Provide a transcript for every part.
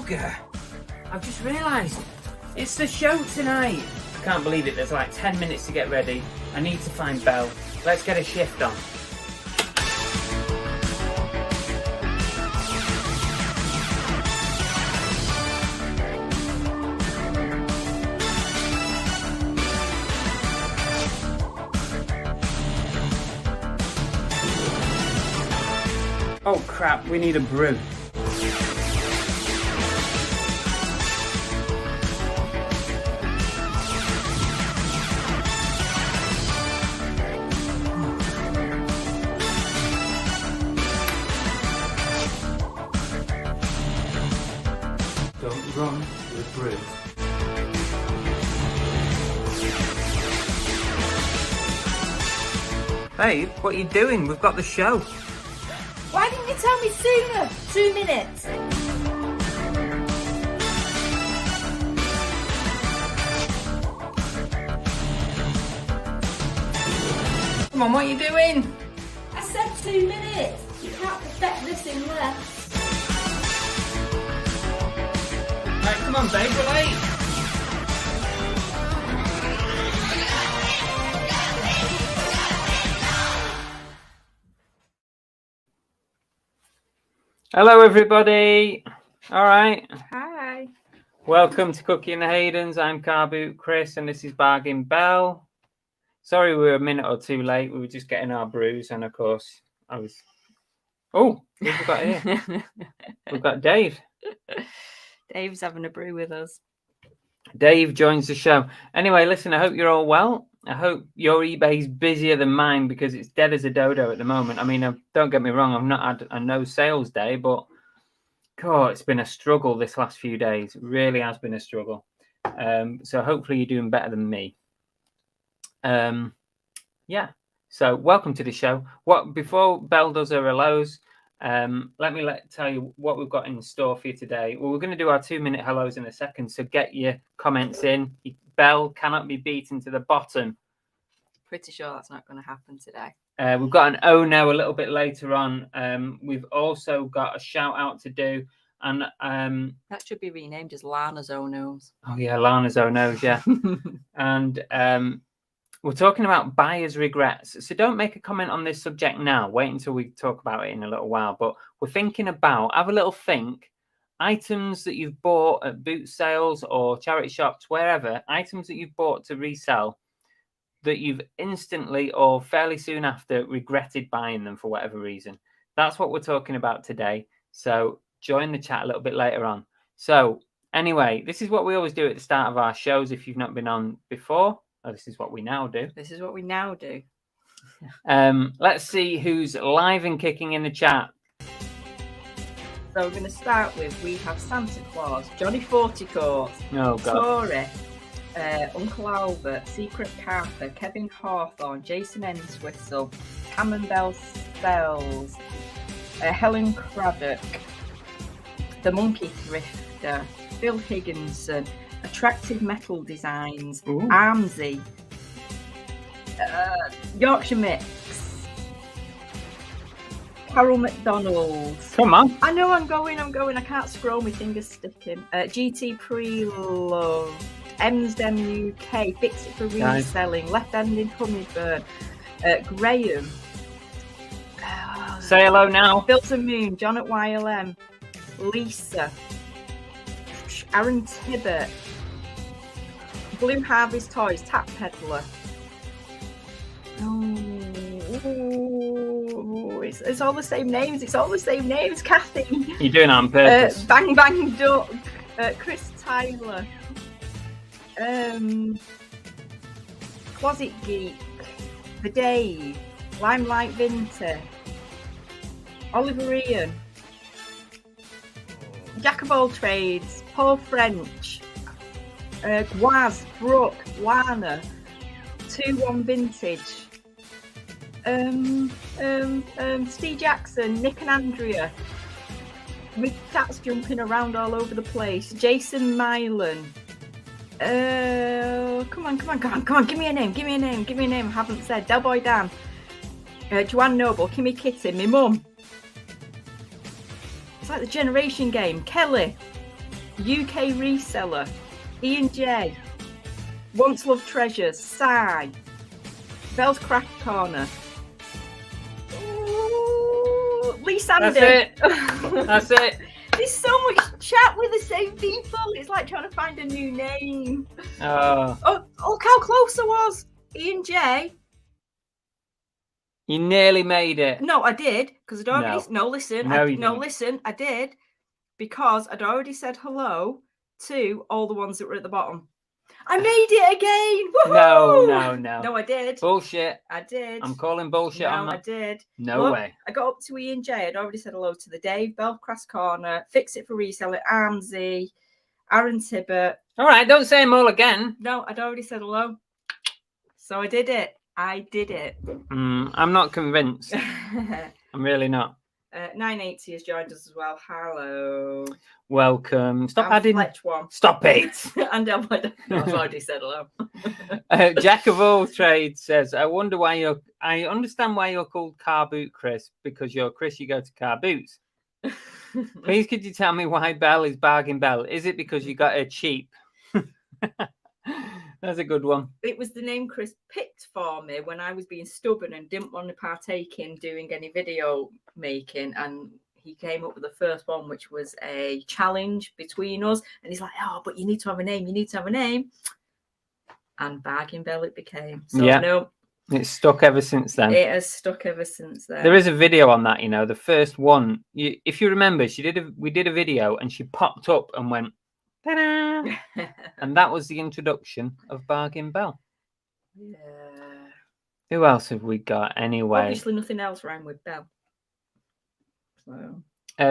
bugger. I've just realised it's the show tonight. I can't believe it. There's like 10 minutes to get ready. I need to find Belle. Let's get a shift on. Oh crap, we need a brew. Don't run with brew. Babe, what are you doing? We've got the show. Why didn't you tell me sooner? 2 minutes. Come on, what are you doing? I said 2 minutes. You can't perfect this in less. Right, come on, babe, we're late. Hello, everybody. All right. Hi. Welcome to Cookie and the Haydens. I'm Car Boot Chris, and this is Bargain Belle. Sorry, we were a minute or two late. We were just getting our brews, and of course, I was. Oh, who've we got here? We've got Dave. Dave's having a brew with us. Dave joins the show. Anyway, listen, I hope you're all well. I hope your eBay's busier than mine because it's dead as a dodo at the moment. I mean, don't get me wrong, I've not had a no sales day, but God, it's been a struggle this last few days. It really has been a struggle. So hopefully you're doing better than me. Yeah. So welcome to the show. Before Belle does her hellos, let me tell you what we've got in store for you today. Well, we're going to do our 2-minute hellos in a second, so get your comments in. Belle cannot be beaten to the bottom. Pretty sure that's not going to happen today. We've got an oh no a little bit later on. We've also got a shout out to do, and that should be renamed as Lana's Oh No's. Oh yeah, Lana's Oh No's, yeah. And we're talking about buyer's regrets. So don't make a comment on this subject now. Wait until we talk about it in a little while. But we're thinking about, have a little think, items that you've bought at boot sales or charity shops, wherever, items that you've bought to resell that you've instantly or fairly soon after regretted buying them for whatever reason. That's what we're talking about today. So join the chat a little bit later on. So anyway, this is what we always do at the start of our shows if you've not been on before. Oh, this is what we now do. This is what we now do. Let's see who's live and kicking in the chat. So we're going to start with, we have Santa Claus, Johnny Forticourt, Oh, God. Tory, Uncle Albert, Secret Carter, Kevin Hawthorne, Jason Entwistle, Camembert Spells, Helen Craddock, The Monkey Thrifter, Phil Higginson, Attractive Metal Designs, Ooh. Armsy, Yorkshire Mix, Carol McDonald. Come on. I know I'm going. I can't scroll, my fingers sticking. GT Pre-Love, Emsdem UK, Fix It for Reselling, Left-Handed Hummingbird, Graham. Say hello now. Built a Moon, John at YLM, Lisa, Aaron Tibbet, Blue Harvest Toys, Tap Peddler. Oh, it's all the same names. Kathy. You're doing it on purpose. Bang Bang Duck, Chris Tyler, Closet Geek, The Dave, Limelight Vinter, Oliver Ian, Jack of all trades, Paul French, Gwaz, Brooke, Lana, 2-1 Vintage, Steve Jackson, Nick and Andrea, with cats jumping around all over the place, Jason Mylan, come on, give me a name, I haven't said, Del Boy Dan, Joanne Noble, Kimmy Kitty, my mum. It's like the generation game. Kelly, UK Reseller, Ian J, Once Love Treasures, Sigh, Bell's Craft Corner. Ooh, Lee Sandy. That's it. There's so much chat with the same people. It's like trying to find a new name. Oh, Look how close I was. Ian J. you nearly made it. No, I did because I'd already. No. Listen. No, you didn't. Listen. I did because I'd already said hello to all the ones that were at the bottom. I made it again. Woohoo! No, I did. Bullshit. I did. I'm calling bullshit on that. I did. No way. I got up to Ian J. I'd already said hello to the Dave, Belfast Corner, Fix It for Reseller, Armsy, Aaron Tibbet. All right, don't say them all again. No, I'd already said hello. So I did it. I'm not convinced. I'm really not. 980 has joined us as well. Hello. Welcome. Stop And adding. Fletch one. Stop it. And I've already said hello. Jack of all trades says, I understand why you're called Car Boot Chris, because you're Chris, you go to car boots. Please could you tell me why Bell is Bargain Bell? Is it because you got her cheap? That's a good one. It was the name Chris picked for me when I was being stubborn and didn't want to partake in doing any video making, and he came up with the first one, which was a challenge between us, and he's like, oh, but you need to have a name, and Bargain Bell it became. So yeah. No, it's stuck ever since then. It has stuck ever since then. There is a video on that, the first one. If you remember, we did a video and she popped up and went, ta-da! And that was the introduction of Bargain Bell. Yeah. Who else have we got anyway? Obviously nothing else rhymed with Bell. So.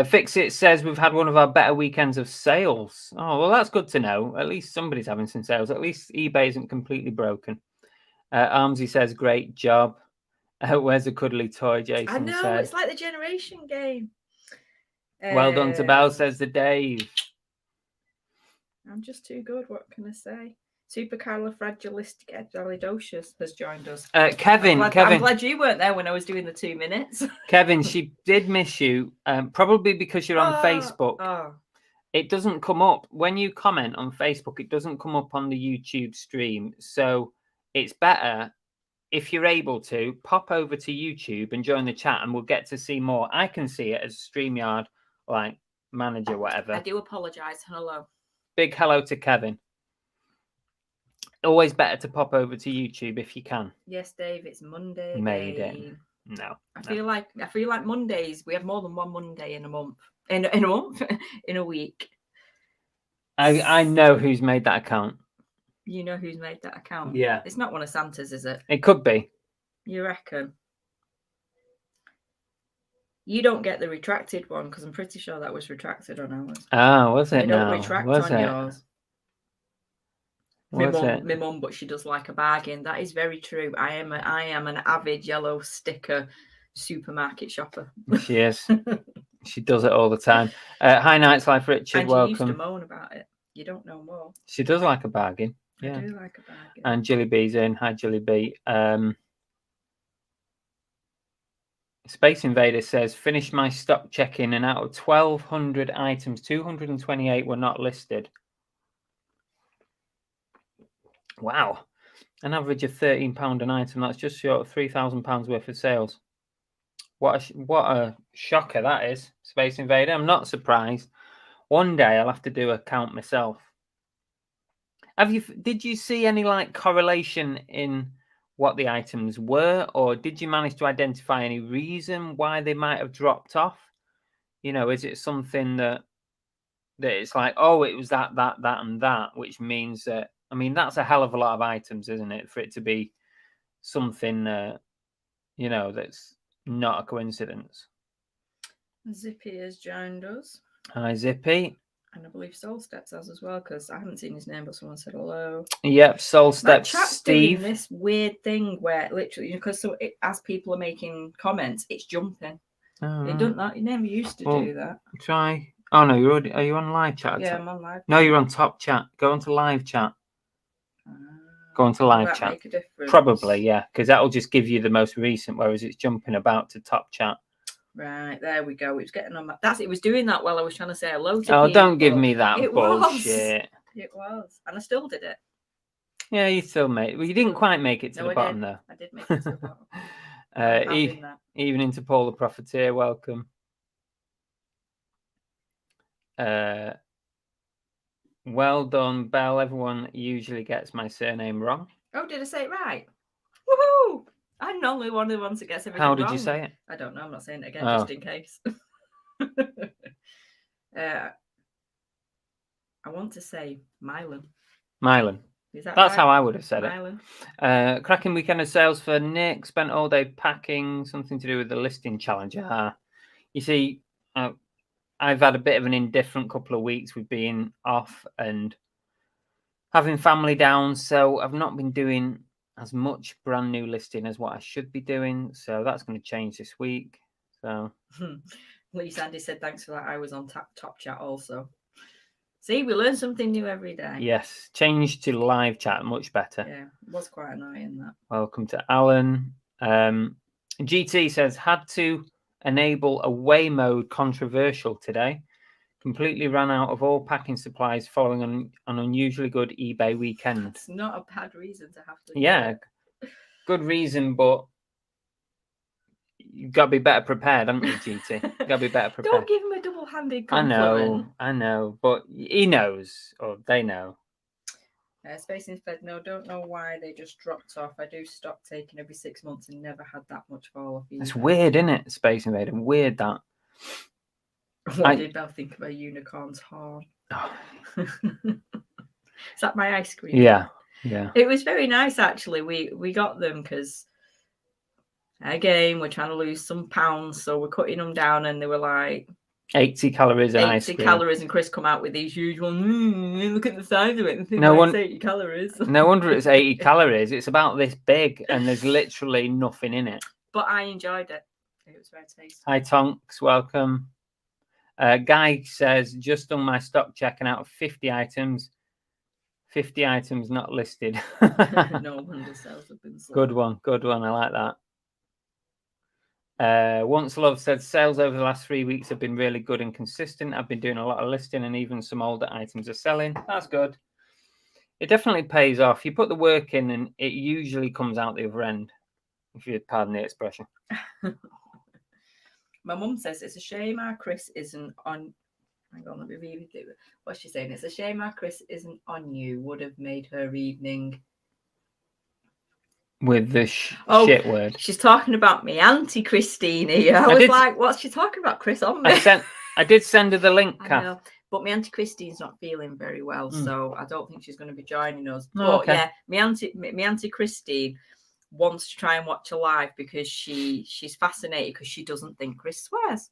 Fix It says we've had one of our better weekends of sales. Oh, well, that's good to know. At least somebody's having some sales. At least eBay isn't completely broken. Armsy says, great job. Where's a cuddly toy, Jason I know, said. it's like the generation game. Well done to Bell, says the Dave. I'm just too good. What can I say? Supercalifragilisticexpialidocious has joined us. Kevin. I'm glad you weren't there when I was doing the 2 minutes. Kevin, she did miss you, probably because you're on Facebook. Oh. It doesn't come up. When you comment on Facebook, it doesn't come up on the YouTube stream. So it's better, if you're able to, pop over to YouTube and join the chat, and we'll get to see more. I can see it as StreamYard, like, manager, whatever. I do apologise. Hello. Big hello to Kevin. Always better to pop over to YouTube if you can. Yes, Dave, it's Monday. Maiden. No. I feel like Mondays, we have more than one Monday in a month. In a week. I know who's made that account. You know who's made that account? Yeah. It's not one of Santa's, is it? It could be. You reckon? You don't get the retracted one because I'm pretty sure that was retracted on ours. Ah, was it? You don't retract on yours. My mum, but she does like a bargain. That is very true. I am an avid yellow sticker supermarket shopper. She is. She does it all the time. Hi, Nights Life, Richard. And welcome. Used to moan about it. You don't know more. She does like a bargain. Yeah. I do like a bargain. And Jilly B's in. Hi, Jilly B. Space Invader says, finished my stock checking, and out of 1,200 items, 228 were not listed. Wow. An average of £13 an item. That's just short of £3,000 worth of sales. What a shocker that is, Space Invader. I'm not surprised. One day I'll have to do a count myself. Did you see any like correlation in what the items were, or did you manage to identify any reason why they might have dropped off? Is it something that it's like, oh, it was that, and that, which means that, I mean, that's a hell of a lot of items, isn't it? For it to be something, that's not a coincidence. Zippy has joined us. Hi, Zippy. And I believe Soul Steps has as well, because I haven't seen his name, but someone said hello. Yep, Soul Steps, Steve. Doing this weird thing where literally, because as people are making comments, it's jumping. Oh, it doesn't that. You never used to do that. Try. Oh no, you're already. Are you on live chat? Yeah, I'm on live. No, you're on top chat. Go onto live chat. Go onto live chat. Make a difference? Probably, yeah, because that'll just give you the most recent, whereas it's jumping about to top chat. Right, there we go. It was getting on my... It was doing that while I was trying to say hello to Oh, people. don't give me that It bullshit. It was. And I still did it. Yeah, you still made it. Well, you didn't quite make it to the bottom, though. I did make it to the bottom. I'm having that. Evening to Paul the Profiteer, welcome. Well done, Belle. Everyone usually gets my surname wrong. Oh, did I say it right? Woohoo! I'm normally one of the ones that gets everything wrong. How did you say it? I don't know. I'm not saying it again, just in case. I want to say Mylan. Mylan. Is that That's right? how I would have said Mylan. it. Cracking weekend of sales for Nick. Spent all day packing. Something to do with the listing challenge. You see, I've had a bit of an indifferent couple of weeks with being off and having family down. So I've not been doing as much brand new listing as what I should be doing. So that's going to change this week. So Lee Sandy said, thanks for that. I was on top chat also. See, we learn something new every day. Yes, change to live chat, much better. Yeah, it was quite annoying that. Welcome to Alan. GT says, had to enable away mode controversial today. Completely ran out of all packing supplies following an unusually good eBay weekend. It's not a bad reason to have to. Yeah, good reason, but you've got to be better prepared, haven't you, GT? You've got to be better prepared. Don't give him a double-handed compliment. I know, but he knows, or they know. Space Instead, no, don't know why they just dropped off. I do stock taking every 6 months and never had that much fall off. It's weird, isn't it? Space Invader, weird that. What did Belle think of a unicorn's horn? Oh. Is that my ice cream? Yeah. It was very nice, actually. We got them because, again, we're trying to lose some pounds, so we're cutting them down, and they were like 80 calories and ice cream. 80 calories, and Chris come out with these usual, look at the size of it, and think it's 80 calories. No wonder it's 80 calories. It's about this big, and there's literally nothing in it. But I enjoyed it. It was very tasty. Hi, Tonks. Welcome. Guy says, just done my stock check, and out of 50 items not listed. No wonder sales have been slow. Good one. I like that. Once Love said, sales over the last 3 weeks have been really good and consistent. I've been doing a lot of listing, and even some older items are selling. That's good. It definitely pays off. You put the work in, and it usually comes out the other end, if you pardon the expression. My mum says it's a shame our Chris isn't on. Hang on, let me read it. What's she saying? It's a shame our Chris isn't on you. Would have made her evening. With the shit word. She's talking about me, Auntie Christine here. I was like, what's she talking about, Chris, on me? I did send her the link, Kath. But my Auntie Christine's not feeling very well, so I don't think she's going to be joining us. Oh, but yeah, my Auntie Christine wants to try and watch her live because she's fascinated because she doesn't think Chris swears.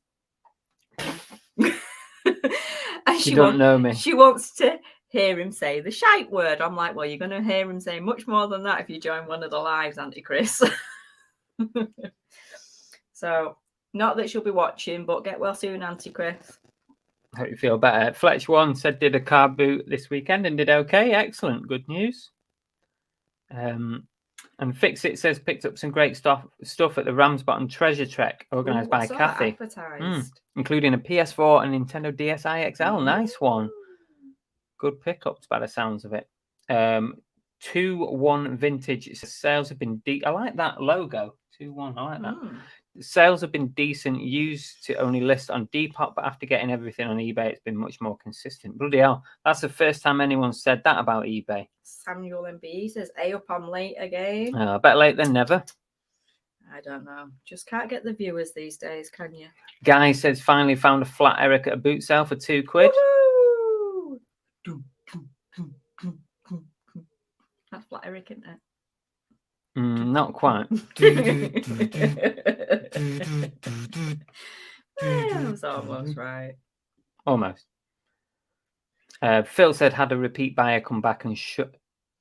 And she don't know me. She wants to hear him say the shite word. I'm like, well, you're going to hear him say much more than that if you join one of the lives, Auntie Chris. So, not that she'll be watching, but get well soon, Auntie Chris. Hope you feel better. Fletch1 said did a car boot this weekend and did okay. Excellent. Good news. And Fix It says picked up some great stuff at the Ramsbottom Treasure Trek organised by Kathy. Including a PS4 and Nintendo DSi XL. Nice one. Good pickups by the sounds of it. 2-1 Vintage sales have been I like that logo. 2-1. I like that. Sales have been decent. Used to only list on Depop, but after getting everything on eBay, it's been much more consistent. Bloody hell. That's the first time anyone said that about eBay. Samuel MB says, up, I'm late again. Better late than never. I don't know. Just can't get the viewers these days, can you? Guy says, finally found a flat Eric at a boot sale for £2. Woo-hoo! That's flat Eric, isn't it? Not quite. That's almost right. Almost. Phil said, had a repeat buyer come back and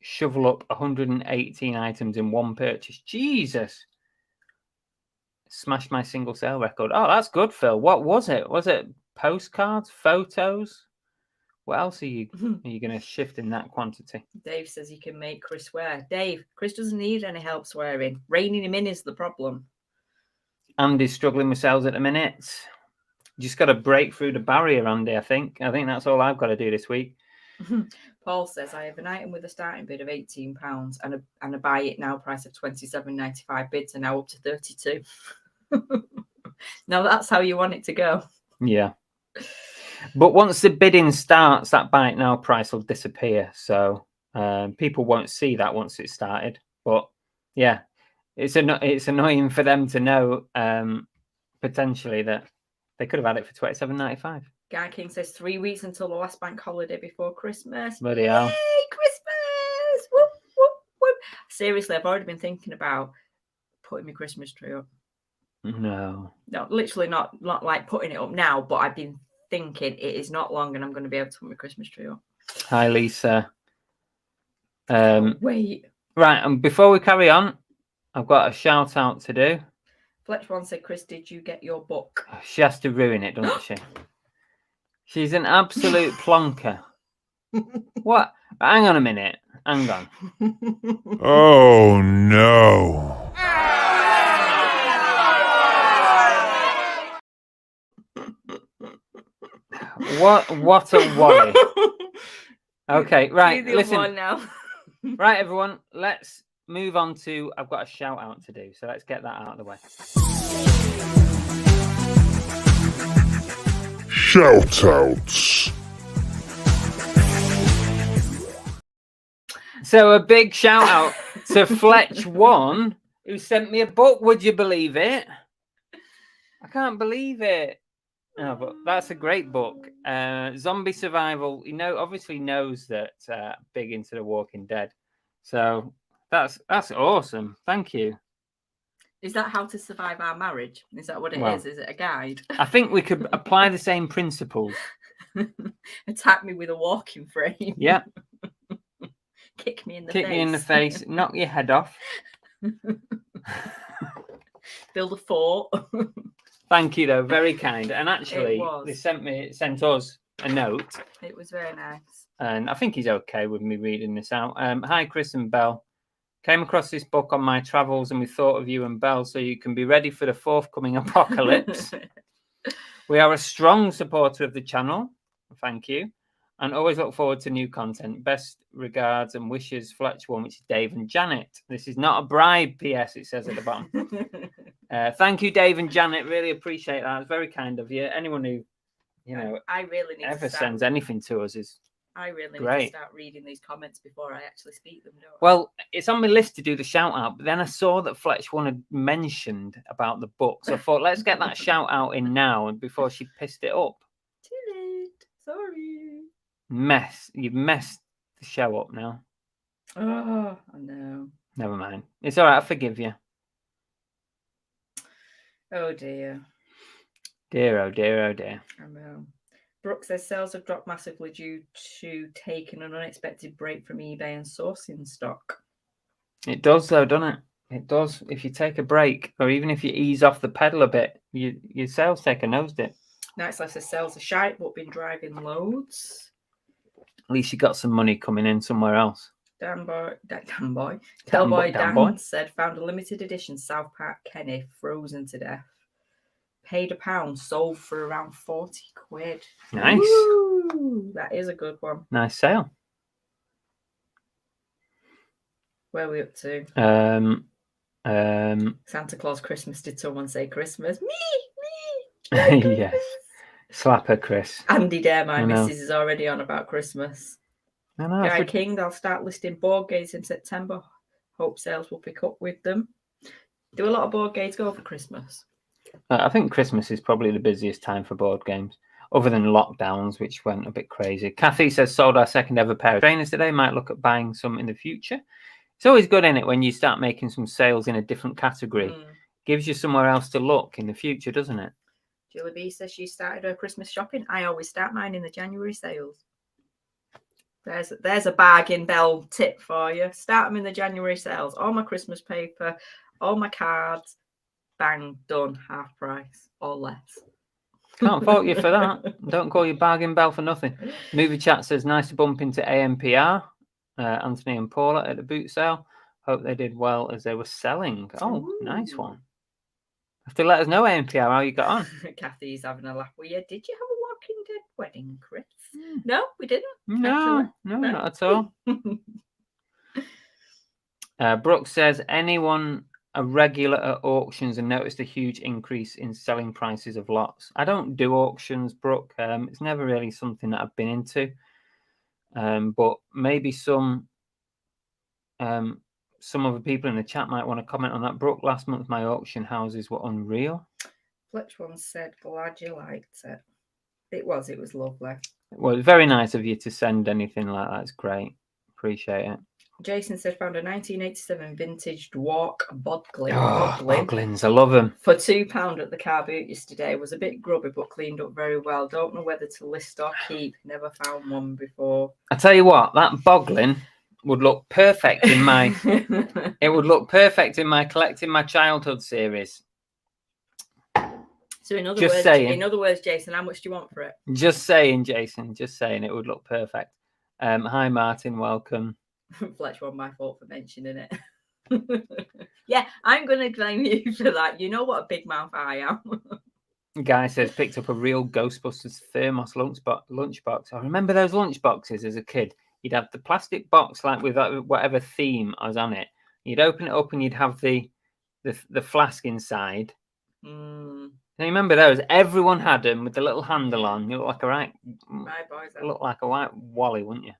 shovel up 118 items in one purchase. Jesus. Smashed my single sale record. Oh, that's good, Phil. What was it? Was it postcards, photos? What else are you going to shift in that quantity? Dave says he can make Chris swear. Dave, Chris doesn't need any help swearing. Reining him in is the problem. Andy's struggling with sales at the minute. Just got to break through the barrier, Andy. I think that's all I've got to do this week. Paul says, I have an item with a starting bid of £18 and a buy it now price of £27.95. Bids are now up to 32. Now that's how you want it to go. Yeah. But once the bidding starts, that buy it now price will disappear. So people won't see that once it's started. But yeah, it's annoying for them to know potentially that they could have had it for £27.95. Guy King says 3 weeks until the last bank holiday before Christmas. Bloody hell. Yay, Christmas! Whoop, whoop, whoop. Seriously, I've already been thinking about putting my Christmas tree up. No, literally not like putting it up now, but I've been thinking it is not long and I'm going to be able to put my Christmas tree up. Hi, Lisa. Wait. Right, and before we carry on, I've got a shout out to do. Fletch one said, Chris, did you get your book? She has to ruin it, doesn't she? She's an absolute plonker. What? Hang on a minute. Hang on. Oh, no. What a worry. Okay, right. Listen. Now. Right, everyone. Let's move on to. I've got a shout out to do, so let's get that out of the way. Shout outs. So a big shout out to Fletch1, who sent me a book. Would you believe it? I can't believe it. No, but that's a great book. Zombie survival. He obviously knows that big into The Walking Dead. So that's awesome. Thank you. Is that how to survive our marriage? Is that what it is? Is it a guide? I think we could apply the same principles. Attack me with a walking frame. Yeah. Kick me in the face. Kick me in the face. Knock your head off. Build a fort. Thank you, though. Very kind. And actually, they sent us a note. It was very nice. And I think he's okay with me reading this out. Hi, Chris and Belle. Came across this book on my travels and we thought of you and Belle so you can be ready for the forthcoming apocalypse. We are a strong supporter of the channel. Thank you. And always look forward to new content. Best regards and wishes, Fletch1, which is Dave and Janet. This is not a bribe, P.S. it says at the bottom. Thank you, Dave and Janet. Really appreciate that. It's very kind of you. Anyone who, I really need ever sends anything to us is I really great. Need to start reading these comments before I actually speak them. Don't I? Well, it's on my list to do the shout out, but then I saw that Fletch1 had mentioned about the book. So I thought, let's get that shout out in now and before she pissed it up. Too late. Sorry. You've messed the show up now. Oh, I know. Never mind. It's all right. I forgive you. Oh dear. Dear, oh dear, oh dear. I know. Brooke says sales have dropped massively due to taking an unexpected break from eBay and sourcing stock. It does, though, doesn't it? It does. If you take a break, or even if you ease off the pedal a bit, your sales take a nose dip. Nice Life says sales are shite, but been driving loads. At least you got some money coming in somewhere else. Tellboy Dan Boy said found a limited edition South Park Kenny frozen to death. Paid £1, sold for around 40 quid. Nice. Ooh, that is a good one. Nice sale. Where are we up to? Santa Claus Christmas. Did someone say Christmas? Me. Yes. Slap her, Chris. Andy Dare, my missus is already on about Christmas. I know. Guy King, they'll start listing board games in September. Hope sales will pick up with them. Do a lot of board games go for Christmas? I think Christmas is probably the busiest time for board games, other than lockdowns, which went a bit crazy. Kathy says, sold our second ever pair of trainers today. Might look at buying some in the future. It's always good, isn't it, when you start making some sales in a different category. Gives you somewhere else to look in the future, doesn't it? Julie B says she started her Christmas shopping. I always start mine in the January sales. There's a bargain bell tip for you. Start them in the January sales. All my Christmas paper, all my cards, bang, done, half price or less. Can't fault you for that. Don't call your bargain bell for nothing. Movie Chat says, nice to bump into AMPR, Anthony and Paula at the boot sale. Hope they did well as they were selling. Oh, nice one. Have to let us know, AMPR, how you got on. Kathy's having a laugh with you. Did you have a Walking Dead wedding, Chris? No, we didn't. No, not at all. Brooke says, anyone a regular at auctions and noticed a huge increase in selling prices of lots? I don't do auctions, Brooke. It's never really something that I've been into. But maybe some other people in the chat might want to comment on that. Brooke, last month my auction houses were unreal. Fletch once said, glad you liked it. It was lovely. Well, it's very nice of you to send anything like that. It's great. Appreciate it. Jason said, found a 1987 vintage Dwark Bodlin. Boglins, I love them. For £2 at the car boot yesterday. Was a bit grubby, but cleaned up very well. Don't know whether to list or keep. Never found one before. I tell you what, that Boglin would look perfect in my... it would look perfect in my Collecting My Childhood series. So in other words, Jason, how much do you want for it? Just saying, Jason. Just saying, it would look perfect. Hi, Martin. Welcome. Fletch, one my fault for mentioning it. Yeah, I'm going to blame you for that. You know what a big mouth I am. Guy says picked up a real Ghostbusters thermos lunchbox. I remember those lunchboxes as a kid. You'd have the plastic box like with whatever theme was on it. You'd open it up and you'd have the flask inside. Mm. Now, you remember those? Everyone had them with the little handle on. You look like a white Wally, wouldn't you?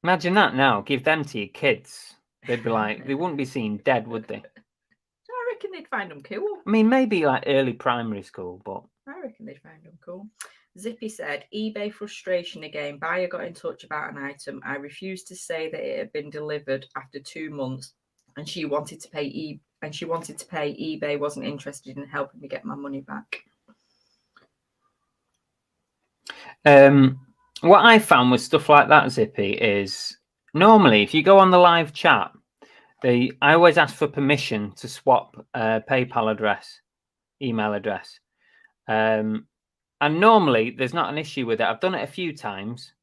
Imagine that now. Give them to your kids. They'd be like, they wouldn't be seen dead, would they? I reckon they'd find them cool. I mean, maybe like early primary school, but I reckon they'd find them cool. Zippy said, eBay frustration again. Buyer got in touch about an item. I refused to say that it had been delivered after 2 months, and she wanted to pay eBay wasn't interested in helping me get my money back. What I found with stuff like that, Zippy, is normally if you go on the live chat, I always ask for permission to swap PayPal address, email address. And normally there's not an issue with it. I've done it a few times.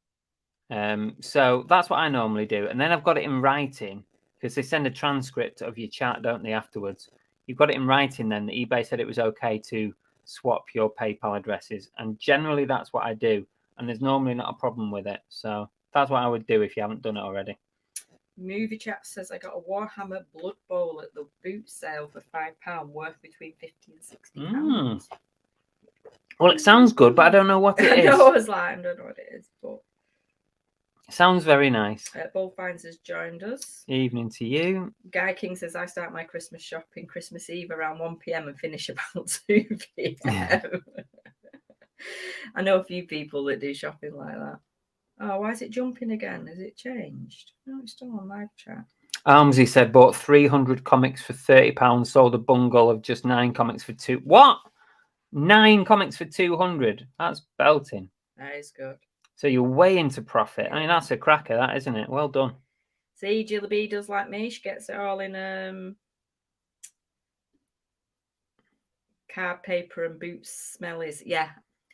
So that's what I normally do. And then I've got it in writing because they send a transcript of your chat, don't they, afterwards? You've got it in writing then that eBay said it was okay to swap your PayPal addresses. And generally that's what I do. And there's normally not a problem with it. So that's what I would do if you haven't done it already. Movie Chat says, I got a Warhammer Blood Bowl at the boot sale for £5, worth between £50 and £60. Well, it sounds good, but I don't know what it is. I was like, I don't know what it is, but it sounds very nice. Bullfinds has joined us. Evening to you. Guy King says, I start my Christmas shopping Christmas Eve around 1 p.m. and finish about 2 p.m. I know a few people that do shopping like that. Oh, why is it jumping again? Has it changed? No, it's still on live chat. Armsy said, bought 300 comics for £30, sold a bungle of just 9 comics for £200. What? 9 comics for 200? That's belting. That is good. So you're way into profit. I mean, that's a cracker, that, isn't it? Well done. See, Jilly B does like me. She gets it all in card paper and boots smellies. Yeah.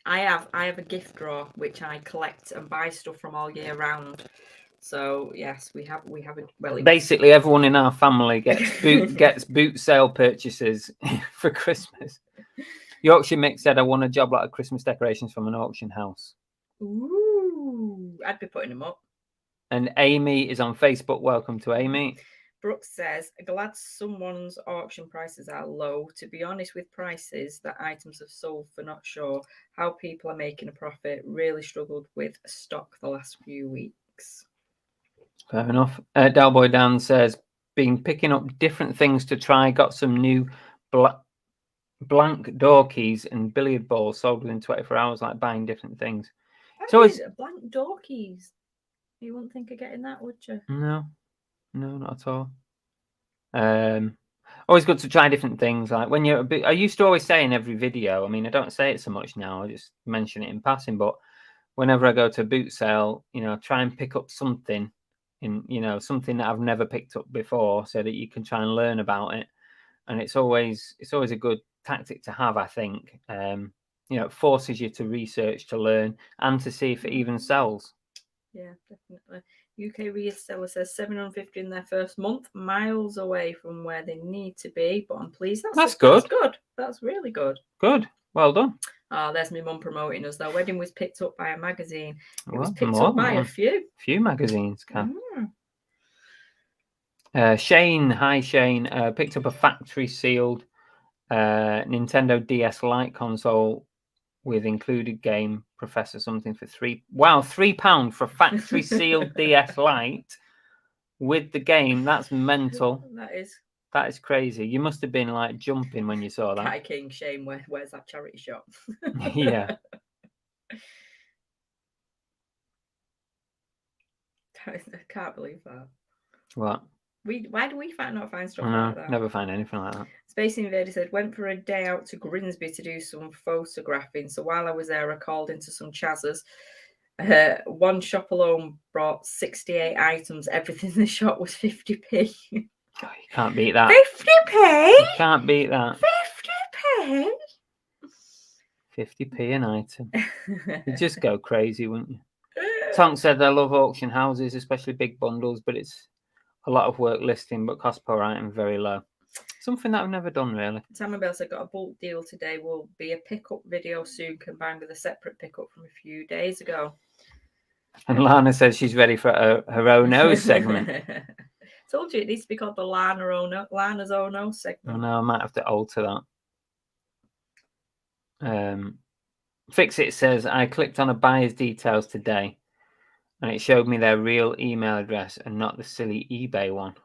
I have a gift drawer which I collect and buy stuff from all year round. So yes, we have a well. Basically, everyone in our family gets boot sale purchases for Christmas. Yorkshire Mick said, "I won a job lot of Christmas decorations from an auction house." Ooh, I'd be putting them up. And Amy is on Facebook. Welcome to Amy. Brooks says, glad someone's auction prices are low. To be honest with prices that items have sold for, not sure how people are making a profit. Really struggled with stock the last few weeks. Fair enough. Dalboy Dan says, been picking up different things to try. Got some new blank door keys and billiard balls sold within 24 hours, like buying different things. So it's blank door keys. You wouldn't think of getting that, would you? No, not at all. Always good to try different things. Like when you're I used to always say in every video, I mean, I don't say it so much now, I just mention it in passing, but whenever I go to a boot sale, try and pick up something something that I've never picked up before so that you can try and learn about it. And it's always a good tactic to have, I think. It forces you to research, to learn, and to see if it even sells. Yeah, definitely. UK Reseller says 750 in their first month, miles away from where they need to be. But I'm pleased. That's good. That's good. That's really good. Good. Well done. Oh, there's my mum promoting us. Their wedding was picked up by a magazine. It was Well, picked more up than by a one. Few magazines, Kath. Shane, hi Shane, picked up a factory sealed Nintendo DS Lite console with included game Professor something for £3 for a factory sealed DS Lite with the game. That's mental. That is crazy. You must have been like jumping when you saw that. Kai King, Shane, where's that charity shop? Yeah. I can't believe that. What? Why do we not find stuff I like that? Never find anything like that. Space Invader said, went for a day out to Grimsby to do some photographing. So while I was there, I called into some chazzers. One shop alone brought 68 items. Everything in the shop was 50p. Oh, you can't beat that. 50p? You can't beat that. 50p? 50p an item. You'd just go crazy, wouldn't you? Tonk said they love auction houses, especially big bundles, but it's a lot of work listing, but cost per item very low. Something that I've never done, really. Tammy Bell said, got a bulk deal today. Will be a pickup video soon, combined with a separate pickup from a few days ago. And Lana says she's ready for her own nose segment. Told you it needs to be called the Lana's own nose segment. I know, I might have to alter that. Fix It says, I clicked on a buyer's details today and it showed me their real email address and not the silly eBay one.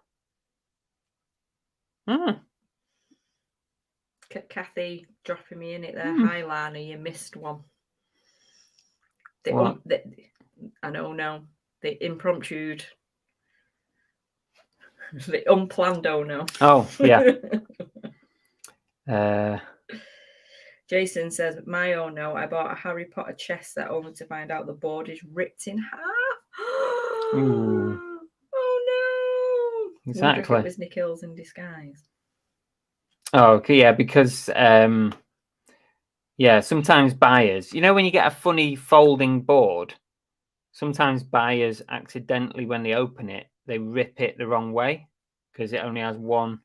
Kathy dropping me in it there. Hi, Lana, you missed one. I know, no. The impromptu. The unplanned, oh no. Oh, yeah. Jason says, my oh no, I bought a Harry Potter chess set only to find out the board is ripped in half. Ooh. Oh no. Exactly. Wonder if it was Nick Hills in disguise. Oh, okay, yeah, because sometimes buyers, when you get a funny folding board, sometimes buyers accidentally, when they open it, they rip it the wrong way because it only has one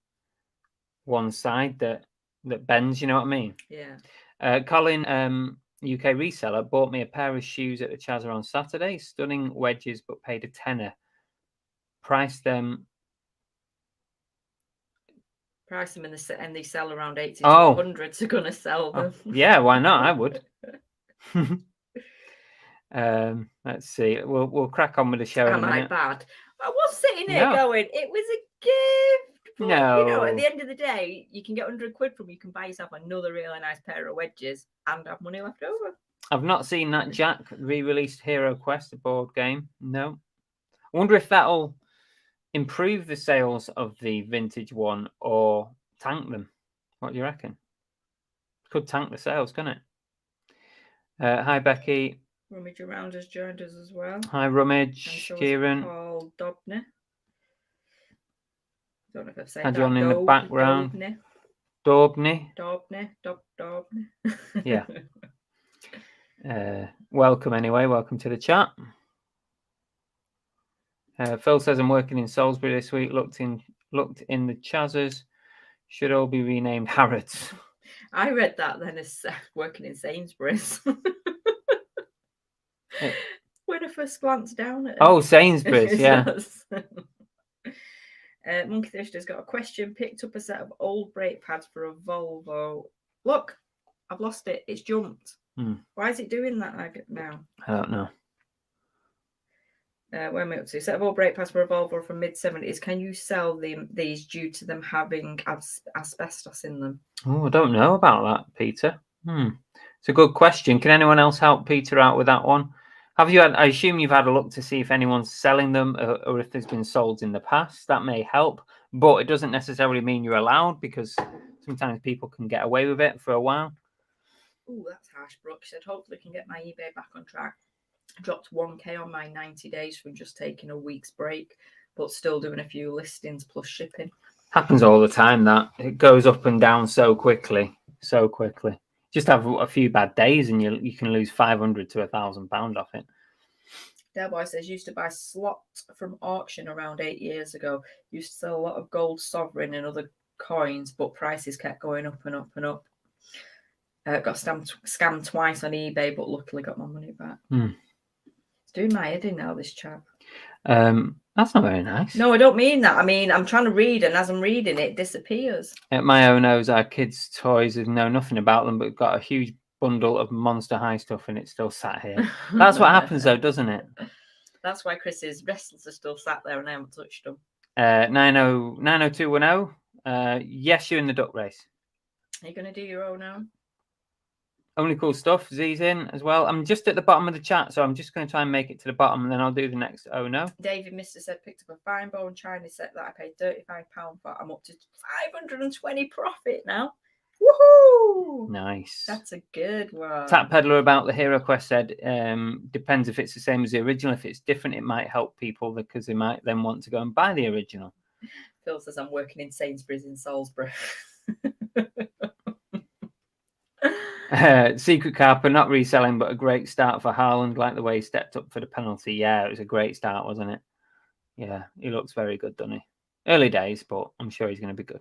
side that bends, you know what I mean? Yeah. Colin, UK reseller, bought me a pair of shoes at the Chazza on Saturday. Stunning wedges, but paid a tenner. Priced them and they sell around 80 to 100. So gonna sell them. Yeah, why not? I would. Let's see. We'll crack on with the show. Am I bad? I was sitting here going, it was a gift. But, no. At the end of the day, you can get £100 from. You can buy yourself another really nice pair of wedges and have money left over. I've not seen that Jack re-released Hero Quest, a board game. No. I wonder if that'll improve the sales of the vintage one or tank them. What do you reckon? Could tank the sales, couldn't it? Hi, Becky. Rummage Around has joined us as well. Hi, Rummage. Kieran. Paul Dobney. I don't know if I've said Had that. you on in the background. Dobney. Yeah. Welcome anyway. Welcome to the chat. Phil says I'm working in Salisbury this week. Looked in the Chazzers. Should all be renamed Harrods. I read that then as working in Sainsbury's. When I first glanced down at it. Oh, Sainsbury's, yeah. Monkey Thirster's got a question. Picked up a set of old brake pads for a Volvo. Look, I've lost it. It's jumped. Why is it doing that now? I don't know. Where am I up to? Set of old brake pads for a Volvo from mid-70s. Can you sell these due to them having asbestos in them? Oh, I don't know about that, Peter. It's a good question. Can anyone else help Peter out with that one? Have you had? I assume you've had a look to see if anyone's selling them or if there's been sold in the past. That may help, but it doesn't necessarily mean you're allowed because sometimes people can get away with it for a while. Oh, that's harsh. Brooke said, hopefully can get my eBay back on track. Dropped 1k on my 90 days from just taking a week's break, but still doing a few listings plus shipping. Happens all the time. That it goes up and down so quickly. Just have a few bad days and you can lose £500 to £1,000 off it. Delboy says, used to buy slot from auction around 8 years ago. Used to sell a lot of gold sovereign and other coins, but prices kept going up and up and up. Got scammed twice on eBay, but luckily got my money back. It's doing my head in now, this chap. That's not very nice. No, I don't mean that. I mean, I'm trying to read, and as I'm reading, it disappears. At my own nose, our kids' toys know nothing about them, but got a huge bundle of Monster High stuff, and it's still sat here. That's what happens, though, doesn't it? That's why Chris's wrestlers are still sat there, and I haven't touched them. 90210. Yes, you're in the duck race. Are you going to do your own now? Only cool stuff. Z's in as well. I'm just at the bottom of the chat, so I'm just going to try and make it to the bottom, and then I'll do the next. Oh no. David Mister said picked up a fine bone Chinese set that I paid £35 for. I'm up to 520 profit now. Woohoo! Nice. That's a good one. Tap Peddler about the Hero Quest said, depends if it's the same as the original. If it's different, it might help people because they might then want to go and buy the original. Phil says I'm working in Sainsbury's in Salisbury. Secret Carper, not reselling, but a great start for Haaland. Like the way he stepped up for the penalty. Yeah, it was a great start, wasn't it? Yeah, he looks very good, doesn't he? Early days, but I'm sure he's going to be good.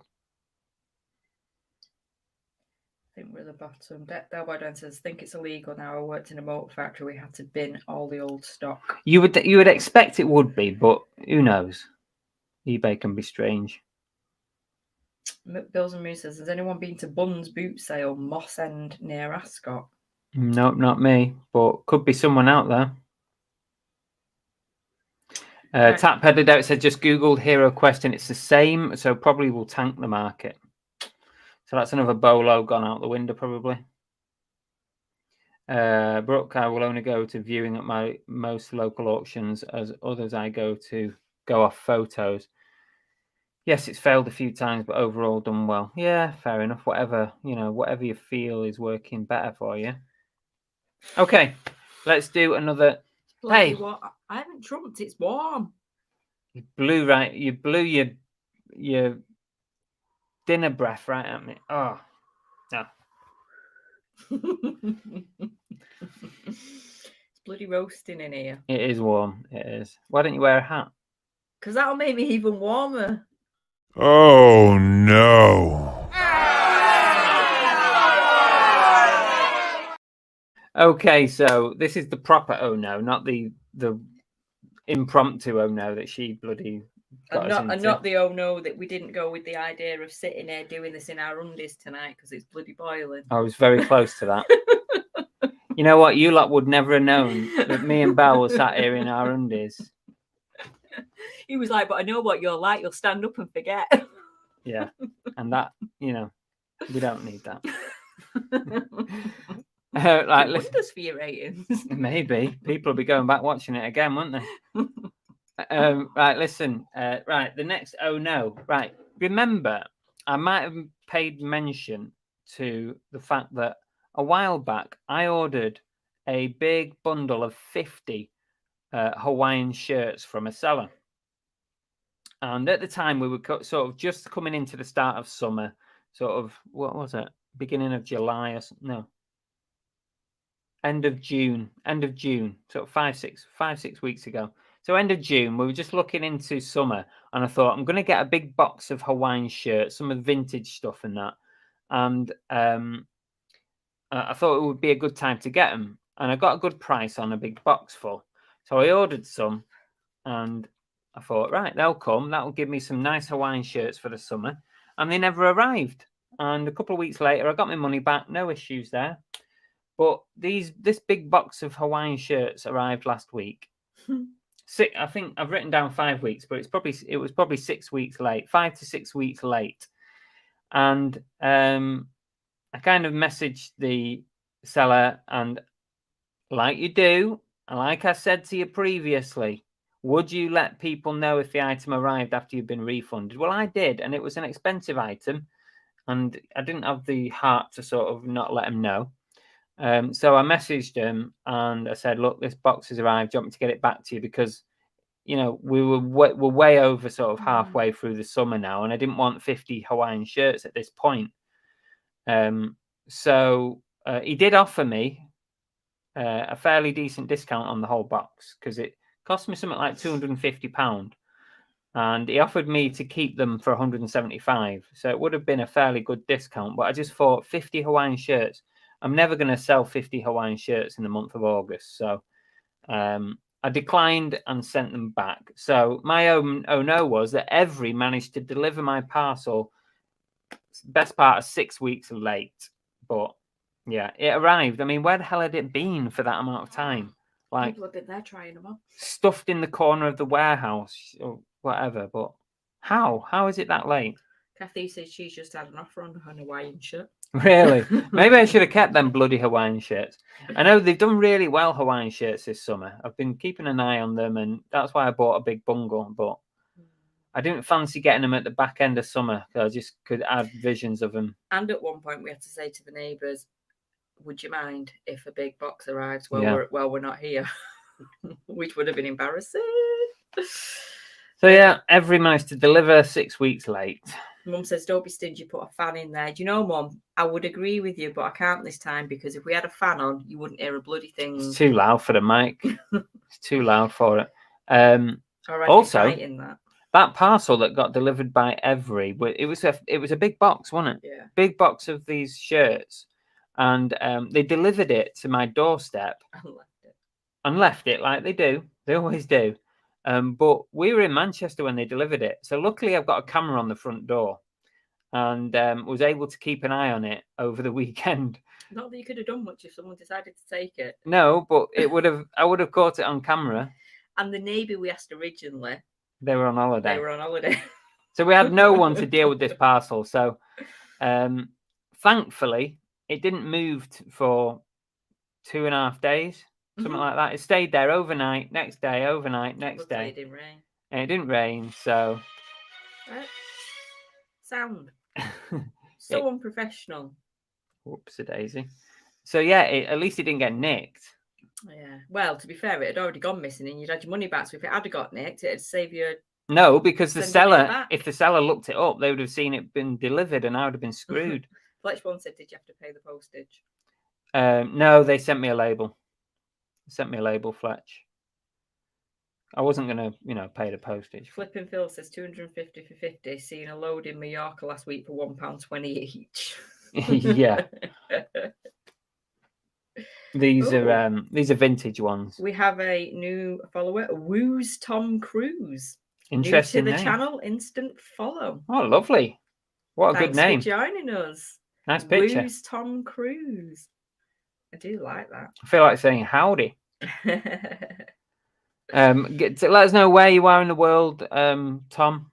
I think we're at the bottom. Delboy says, think it's illegal now. I worked in a motor factory. We had to bin all the old stock. You would expect it would be, but who knows? eBay can be strange. Bills and Moose says, has anyone been to Bunn's boot sale, Moss End near Ascot? Nope, not me, but could be someone out there. Right. Tap Headed Out said just Googled Hero Quest and it's the same, so probably will tank the market. So that's another bolo gone out the window, probably. Brooke, I will only go to viewing at my most local auctions, as others I go off photos. Yes, it's failed a few times, but overall done well. Yeah, fair enough. Whatever you feel is working better for you. Okay, let's do another. Hey, I haven't trumped. It's warm. You blew your dinner breath right at me. Oh, no. It's bloody roasting in here. It is warm. It is. Why don't you wear a hat? Because that'll make me even warmer. Oh no. Okay, so this is the proper oh no, not the impromptu oh no that she bloody got us into. And not the oh no that we didn't go with the idea of sitting here doing this in our undies tonight because it's bloody boiling. I was very close to that. You know what? You lot would never have known that me and Belle were sat here in our undies. He was like, but I know what you're like. You'll stand up and forget. Yeah. And that, we don't need that. Like, wonders for your ratings. Maybe. People will be going back watching it again, won't they? Right, listen. Right, the next oh no. Right. Remember, I might have paid mention to the fact that a while back I ordered a big bundle of 50 Hawaiian shirts from a seller. And at the time, we were sort of just coming into the start of summer, sort of, what was it? Beginning of July or something? No. End of June, sort of 5-6 weeks ago. So end of June, we were just looking into summer, and I thought, I'm going to get a big box of Hawaiian shirts, some of the vintage stuff and that. And I thought it would be a good time to get them. And I got a good price on a big box full. So I ordered some, and I thought, right, they'll come. That'll give me some nice Hawaiian shirts for the summer. And they never arrived. And a couple of weeks later, I got my money back. No issues there. But this big box of Hawaiian shirts arrived last week. I think I've written down 5 weeks, but it was probably 6 weeks late, 5 to 6 weeks late. And I kind of messaged the seller, and like you do, and like I said to you previously, would you let people know if the item arrived after you've been refunded? Well, I did, and it was an expensive item, and I didn't have the heart to sort of not let them know. So I messaged him and I said, look, this box has arrived. Do you want me to get it back to you? Because, we're way over sort of halfway through the summer now, and I didn't want 50 Hawaiian shirts at this point. So he did offer me a fairly decent discount on the whole box because it Cost me something like £250. And he offered me to keep them for 175. So it would have been a fairly good discount. But I just thought 50 Hawaiian shirts. I'm never going to sell 50 Hawaiian shirts in the month of August. So I declined and sent them back. So my own oh no was that Every managed to deliver my parcel best part of 6 weeks late. But yeah, it arrived. I mean, where the hell had it been for that amount of time? Like, People have been there trying them on. stuffed in the corner of the warehouse or whatever. But how is it that late? Kathy says she's just had an offer on her Hawaiian shirt. Really? Maybe I should have kept them bloody Hawaiian shirts. I know they've done really well, Hawaiian shirts, this summer. I've been keeping an eye on them, and that's why I bought a big bungle. But I didn't fancy getting them at the back end of summer because I just could add visions of them. And at one point, we had to say to the neighbours, "Would you mind if a big box arrives while Yeah. we're not here?" Which would have been embarrassing. So yeah, Every managed to deliver 6 weeks late. Mum says, "Don't be stingy, put a fan in there." Do you know, Mum, I would agree with you, but I can't this time because if we had a fan on, you wouldn't hear a bloody thing. It's too loud for the mic. It's too loud for it. Also, that parcel that got delivered by Every, it was a big box, wasn't it? Yeah. Big box of these shirts, and they delivered it to my doorstep and left it like they do. They always do. But we were in Manchester when they delivered it, so luckily I've got a camera on the front door, and was able to keep an eye on it over the weekend. Not that you could have done much if someone decided to take it. No, but I would have caught it on camera. And the neighbour we asked originally, they were on holiday. So we had no one to deal with this parcel. So thankfully, it didn't move for 2.5 days. Something like that. It stayed there overnight, next day, overnight, next day. It didn't rain. And it didn't rain, so... Sound. So unprofessional. Whoops-a-daisy. So yeah, at least it didn't get nicked. Yeah. Well, to be fair, it had already gone missing and you'd had your money back. So if it had got nicked, it'd save you... No, because the seller, if the seller looked it up, they would have seen it been delivered and I would have been screwed. Fletch one said, "Did you have to pay the postage?" No, they sent me a label. Fletch. I wasn't going to, pay the postage. Flipping Phil says 250 for 50. Seeing a load in Mallorca last week for £1.20 each. Yeah. These are vintage ones. We have a new follower, Woo's Tom Cruise. Interesting new to the name. channel, instant follow. Oh, lovely. What a good name. Thanks for joining us. Nice picture. Woo's Tom Cruise. I do like that. I feel like saying howdy. Let us know where you are in the world, Tom.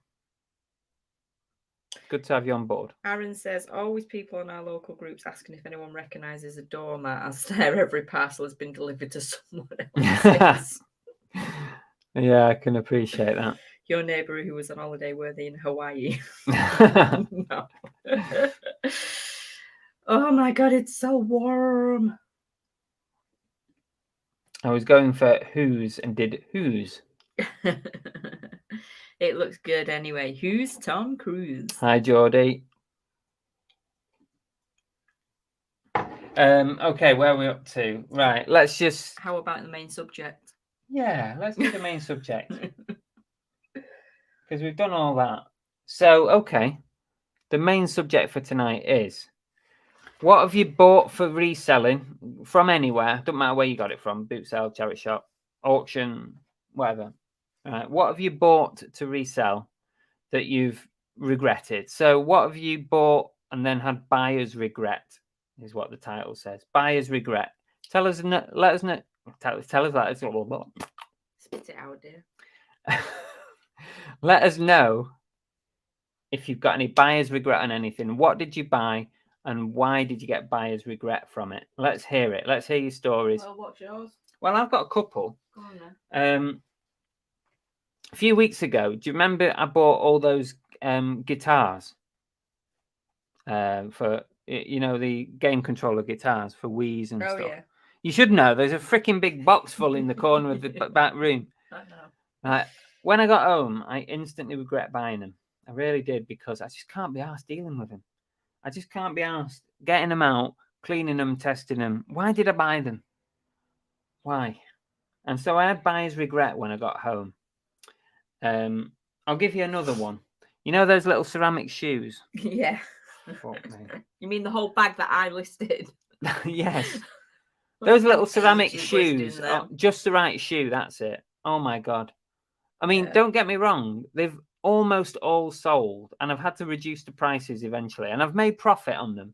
Good to have you on board. Aaron says, "Always people in our local groups asking if anyone recognises a doormat as their every parcel has been delivered to someone else." Yeah, I can appreciate that. Your neighbour who was on holiday, were they in Hawaii? No. Oh my God, it's so warm. I was going for who's and did who's. It looks good anyway. Who's Tom Cruise? Hi, Geordie. Okay, where are we up to? Right, let's just... How about the main subject? Yeah, let's do the main subject. Because we've done all that. So, okay. The main subject for tonight is... What have you bought for reselling from anywhere? Doesn't matter where you got it from. Boot sale, charity shop, auction, whatever. What have you bought to resell that you've regretted? So what have you bought and then had buyer's regret is what the title says. Buyer's regret. Tell us, let us know. Tell us that. Spit it out, dear. Let us know if you've got any buyer's regret on anything. What did you buy and why did you get buyer's regret from it? Let's hear it. Let's hear your stories. Well, what's yours? Well, I've got a couple. Go on then. A few weeks ago, do you remember I bought all those guitars for, the game controller guitars for Wii's and stuff? Yeah. You should know, there's a freaking big box full in the corner of the back room. I know. When I got home, I instantly regret buying them. I really did, because I just can't be arsed dealing with them. I just can't be arsed getting them out, cleaning them, testing them. Why did I buy them? Why? And so I had buyer's regret when I got home. I'll give you another one. You know those little ceramic shoes? Yeah. Fuck me. You mean the whole bag that I listed? Yes. Those little ceramic Ages shoes, listing them. just the right shoe, that's it. Oh my God. I mean, Yeah. don't get me wrong, they've almost all sold and I've had to reduce the prices eventually and I've made profit on them,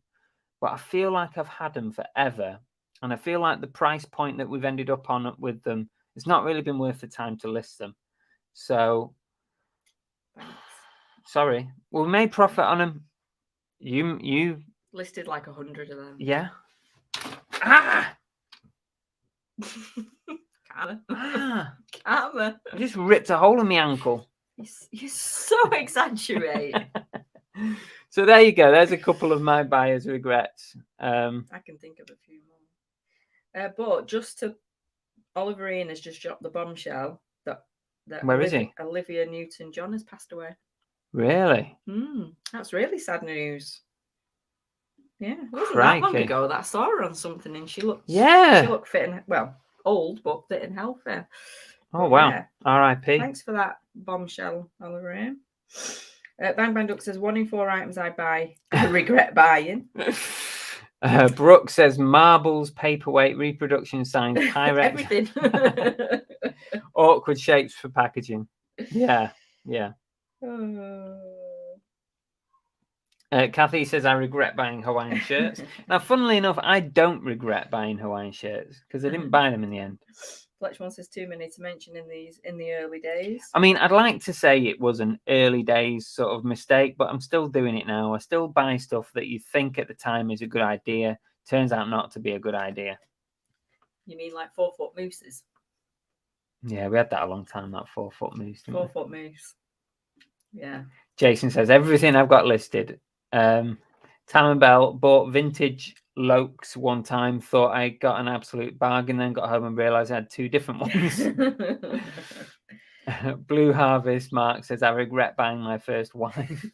but I feel like I've had them forever and I feel like the price point that we've ended up on with them, it's not really been worth the time to list them. So, Thanks. sorry, we made profit on them. You Listed like 100 of them. yeah. Ah! Karma. Ah! Karma. I just ripped a hole in my ankle. You so exaggerate. So there you go. There's a couple of my buyer's regrets. I can think of a few more. But just to, Oliver Ian has just dropped the bombshell that Where is he? Olivia Newton-John has passed away. Really? That's really sad news. Yeah, it wasn't that long ago that I saw her on something and she looked fit and, well, old, but fit and healthy. Oh, wow. Yeah. R.I.P. Thanks for that bombshell, Oliver Ian. Bang Bang Duck says 1 in 4 items I buy I regret buying. Brooke says marbles, paperweight, reproduction signs, Pyrex, everything. Awkward shapes for packaging. Yeah. Kathy says I regret buying Hawaiian shirts. Now, funnily enough, I don't regret buying Hawaiian shirts because I didn't buy them in the end. Fletch one says too many to mention in the early days. I mean, I'd like to say it was an early days sort of mistake, but I'm still doing it now. I still buy stuff that you think at the time is a good idea. Turns out not to be a good idea. You mean like 4-foot mooses? Yeah, we had that a long time, that 4-foot moose. 4-foot moose. Yeah. Jason says everything I've got listed. Tam and Bell bought vintage Lokes one time, thought I got an absolute bargain, then got home and realised I had 2 different ones. Blue Harvest Mark says I regret buying my first wife.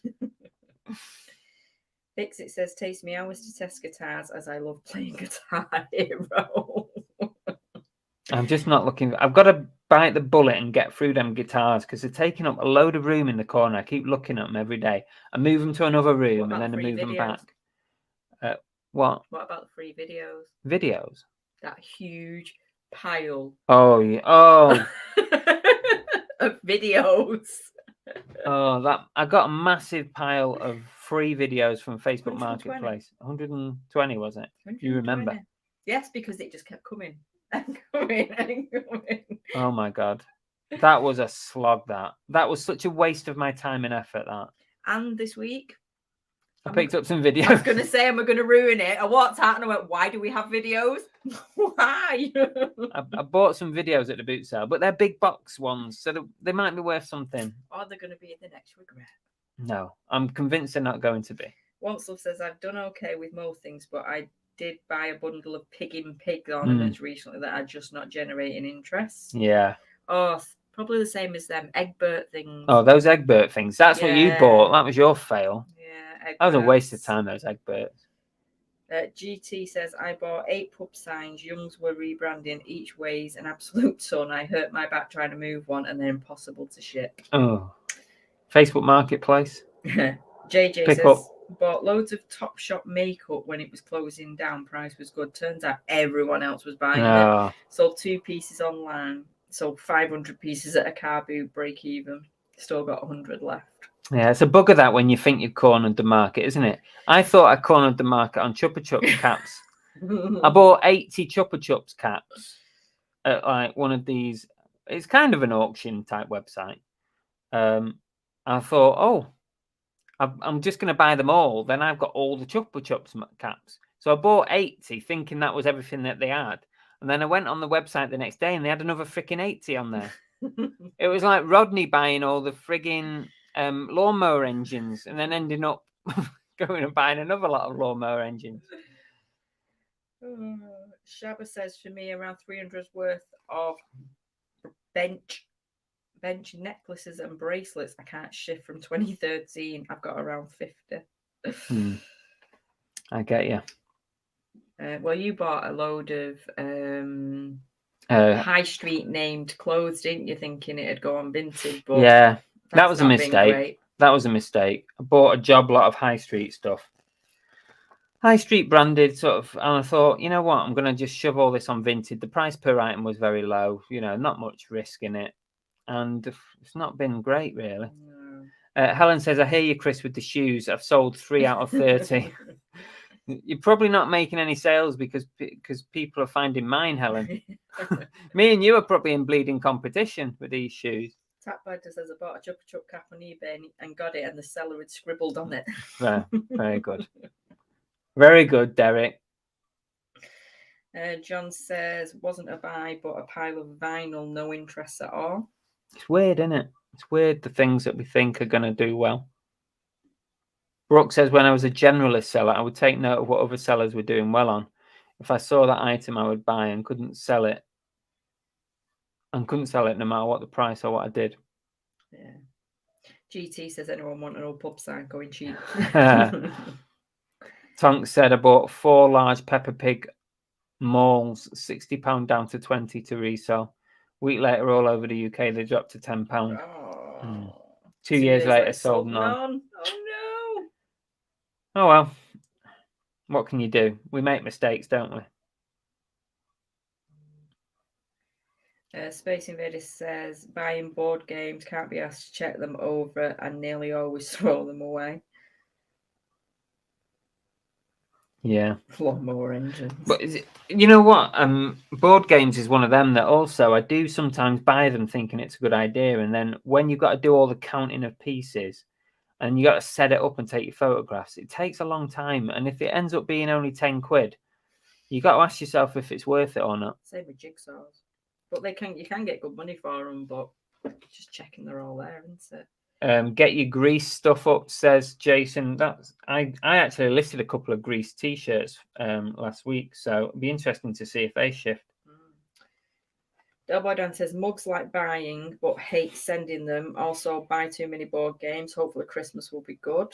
Fix It says takes me hours to test guitars as I love playing Guitar Hero. I'm just not looking. I've got to bite the bullet and get through them guitars because they're taking up a load of room in the corner. I keep looking at them every day. I move them to another room and then I move them back. What? What about the free videos? Videos? That huge pile. Oh, yeah. Oh. Of videos. Oh, that I got a massive pile of free videos from Facebook 120. Marketplace. 120, was it? 120. You remember? Yes, because it just kept coming and coming and coming. Oh my God. That was a slog, that was such a waste of my time and effort, that. And this week I picked up some videos. I was going to say, am I going to ruin it? I walked out and I went, why do we have videos? Why? I bought some videos at the boot sale, but they're big box ones, so they might be worth something. Or they're going to be the next regret. No, I'm convinced they're not going to be. Once Love says, I've done okay with most things, but I did buy a bundle of pig in pig ornaments recently that are just not generating interest. Yeah. Oh, probably the same as them Egbert things. Oh, those Egbert things. That's what you bought. That was your fail. Yeah. That was a waste of time, those Egberts. GT says, I bought 8 pub signs. Youngs were rebranding. Each weighs an absolute ton. I hurt my back trying to move one and they're impossible to ship. Oh. Facebook Marketplace. JJ says, bought loads of Topshop makeup when it was closing down. Price was good. Turns out everyone else was buying it. Sold 2 pieces online. Sold 500 pieces at a car boot, break even. Still got 100 left. Yeah, it's a bugger that when you think you've cornered the market, isn't it? I thought I cornered the market on Chupa Chups caps. I bought 80 Chupa Chups caps at like one of these. It's kind of an auction type website. I thought, oh, I'm just going to buy them all. Then I've got all the Chupa Chups caps. So I bought 80 thinking that was everything that they had. And then I went on the website the next day and they had another freaking 80 on there. It was like Rodney buying all the frigging lawnmower engines and then ending up going and buying another lot of lawnmower engines. Shabba says for me around 300's worth of bench necklaces and bracelets I can't shift from 2013. I've got around 50. I get you. Well, you bought a load of high street named clothes, didn't you? Thinking it had gone vintage, but Yeah, that that's was a not been mistake. great. That was a mistake. I bought a job lot of high street stuff. High street branded sort of, and I thought, you know what, I'm going to just shove all this on vintage. The price per item was very low, you know, not much risk in it. And it's not been great, really. No. Helen says, I hear you, Chris, with the shoes. I've sold 3 out of 30. You're probably not making any sales because people are finding mine, Helen. Me and you are probably in bleeding competition with these shoes. Tapbider says, I bought a Chupa Chup cap on eBay and got it, and the seller had scribbled on it. Very good. Very good, Derek. John says, wasn't a buy, but a pile of vinyl, no interest at all. It's weird, isn't it? It's weird, the things that we think are going to do well. Brooke says, when I was a generalist seller, I would take note of what other sellers were doing well on. If I saw that item, I would buy and couldn't sell it. And couldn't sell it no matter what the price or what I did. Yeah. GT says, anyone want an old pub sign going cheap? Tonk said, I bought 4 large Peppa Pig malls, £60 down to 20 to resell. Week later, all over the UK, they dropped to £10. Oh. 2 years later, sold none. Oh no. Oh well. What can you do? We make mistakes, don't we? Space Invader says, buying board games, can't be asked to check them over and nearly always throw them away. Yeah. Lawnmower engines. But you know what? Board games is one of them that also I do sometimes buy them thinking it's a good idea. And then when you've got to do all the counting of pieces and you got to set it up and take your photographs, it takes a long time. And if it ends up being only 10 quid, you got to ask yourself if it's worth it or not. Same with jigsaws. But you can get good money for them, but just checking they're all there, isn't it? Get your grease stuff up, says Jason. That's I actually listed a couple of grease t-shirts last week, so it'd be interesting to see if they shift. Delboy Dan says mugs like buying but hate sending them. Also buy too many board games. Hopefully Christmas will be good.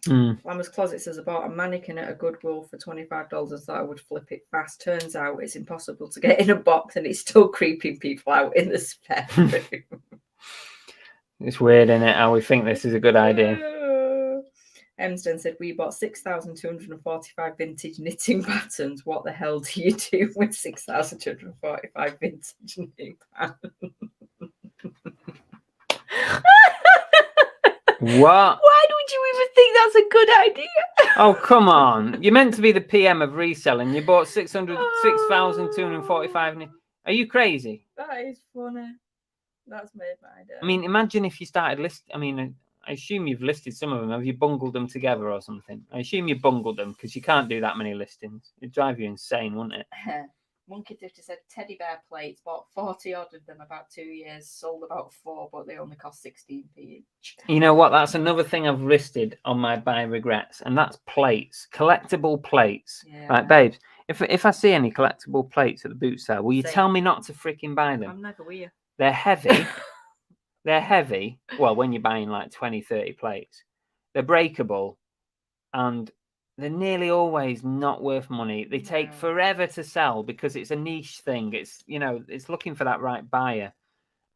Lammer's Closet says I bought a mannequin at a Goodwill for $25 and thought I would flip it fast. Turns out it's impossible to get in a box and it's still creeping people out in the spare room. It's weird, isn't it, how we think this is a good idea. Emsden said, we bought 6,245 vintage knitting patterns. What the hell do you do with 6,245 vintage knitting patterns? What? Why would you even think that's a good idea? Oh, come on. You're meant to be the PM of reselling. You bought 6,245. Are you crazy? That is funny. That's made my day. I mean, imagine if you started listing. I mean, I assume you've listed some of them. Have you bungled them together or something? I assume you bungled them because you can't do that many listings. It'd drive you insane, wouldn't it? Monkey 50 said teddy bear plates, bought 40 odd of them about 2 years, sold about 4, but they only cost 16p each. You know what? That's another thing I've listed on my buy regrets, and that's plates, collectible plates. Yeah. Right, babes, if I see any collectible plates at the boot sale, will you tell me not to freaking buy them? I'm never with you. They're heavy. They're heavy. Well, when you're buying like 20, 30 plates, they're breakable, and they're nearly always not worth money. They take forever to sell because it's a niche thing. It's, you know, it's looking for that right buyer.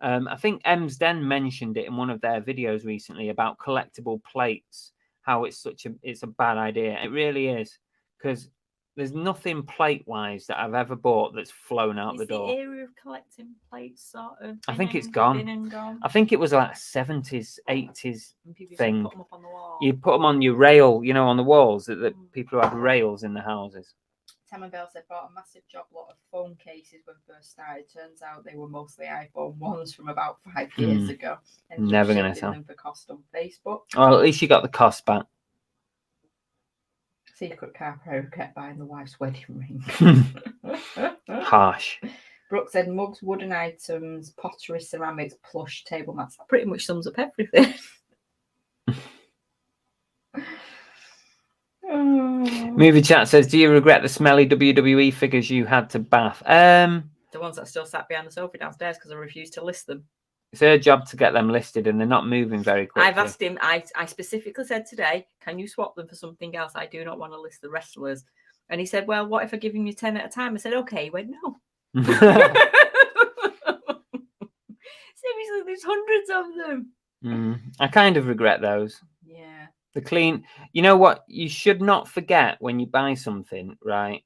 I think Emsden mentioned it in one of their videos recently about collectible plates, how it's a bad idea. It really is, because there's nothing plate-wise that I've ever bought that's flown out the door. The era of collecting plates sort of I think it's gone. I think it was like 70s, 80s thing. Put them up on the wall. You put them on your rail, you know, on the walls, that people who had rails in the houses. Tamman Bell said, bought a massive job lot of phone cases when first started. Turns out they were mostly iPhone 1s from about 5 years ago. And never going to sell them for cost on Facebook. Oh, at least you got the cost back. Secret car pro kept buying the wife's wedding ring. Harsh. Brooke said mugs, wooden items, pottery, ceramics, plush, table mats. That pretty much sums up everything. Movie chat says, do you regret the smelly WWE figures you had to bath? The ones that still sat behind the sofa downstairs because I refused to list them. It's her job to get them listed, and they're not moving very quickly. I've asked him, I specifically said today, can you swap them for something else? I do not want to list the wrestlers. And he said, well, what if I give him you 10 at a time? I said, okay. He went, no. Seriously, there's hundreds of them. I kind of regret those. Yeah. The clean. You know what? You should not forget when you buy something, right?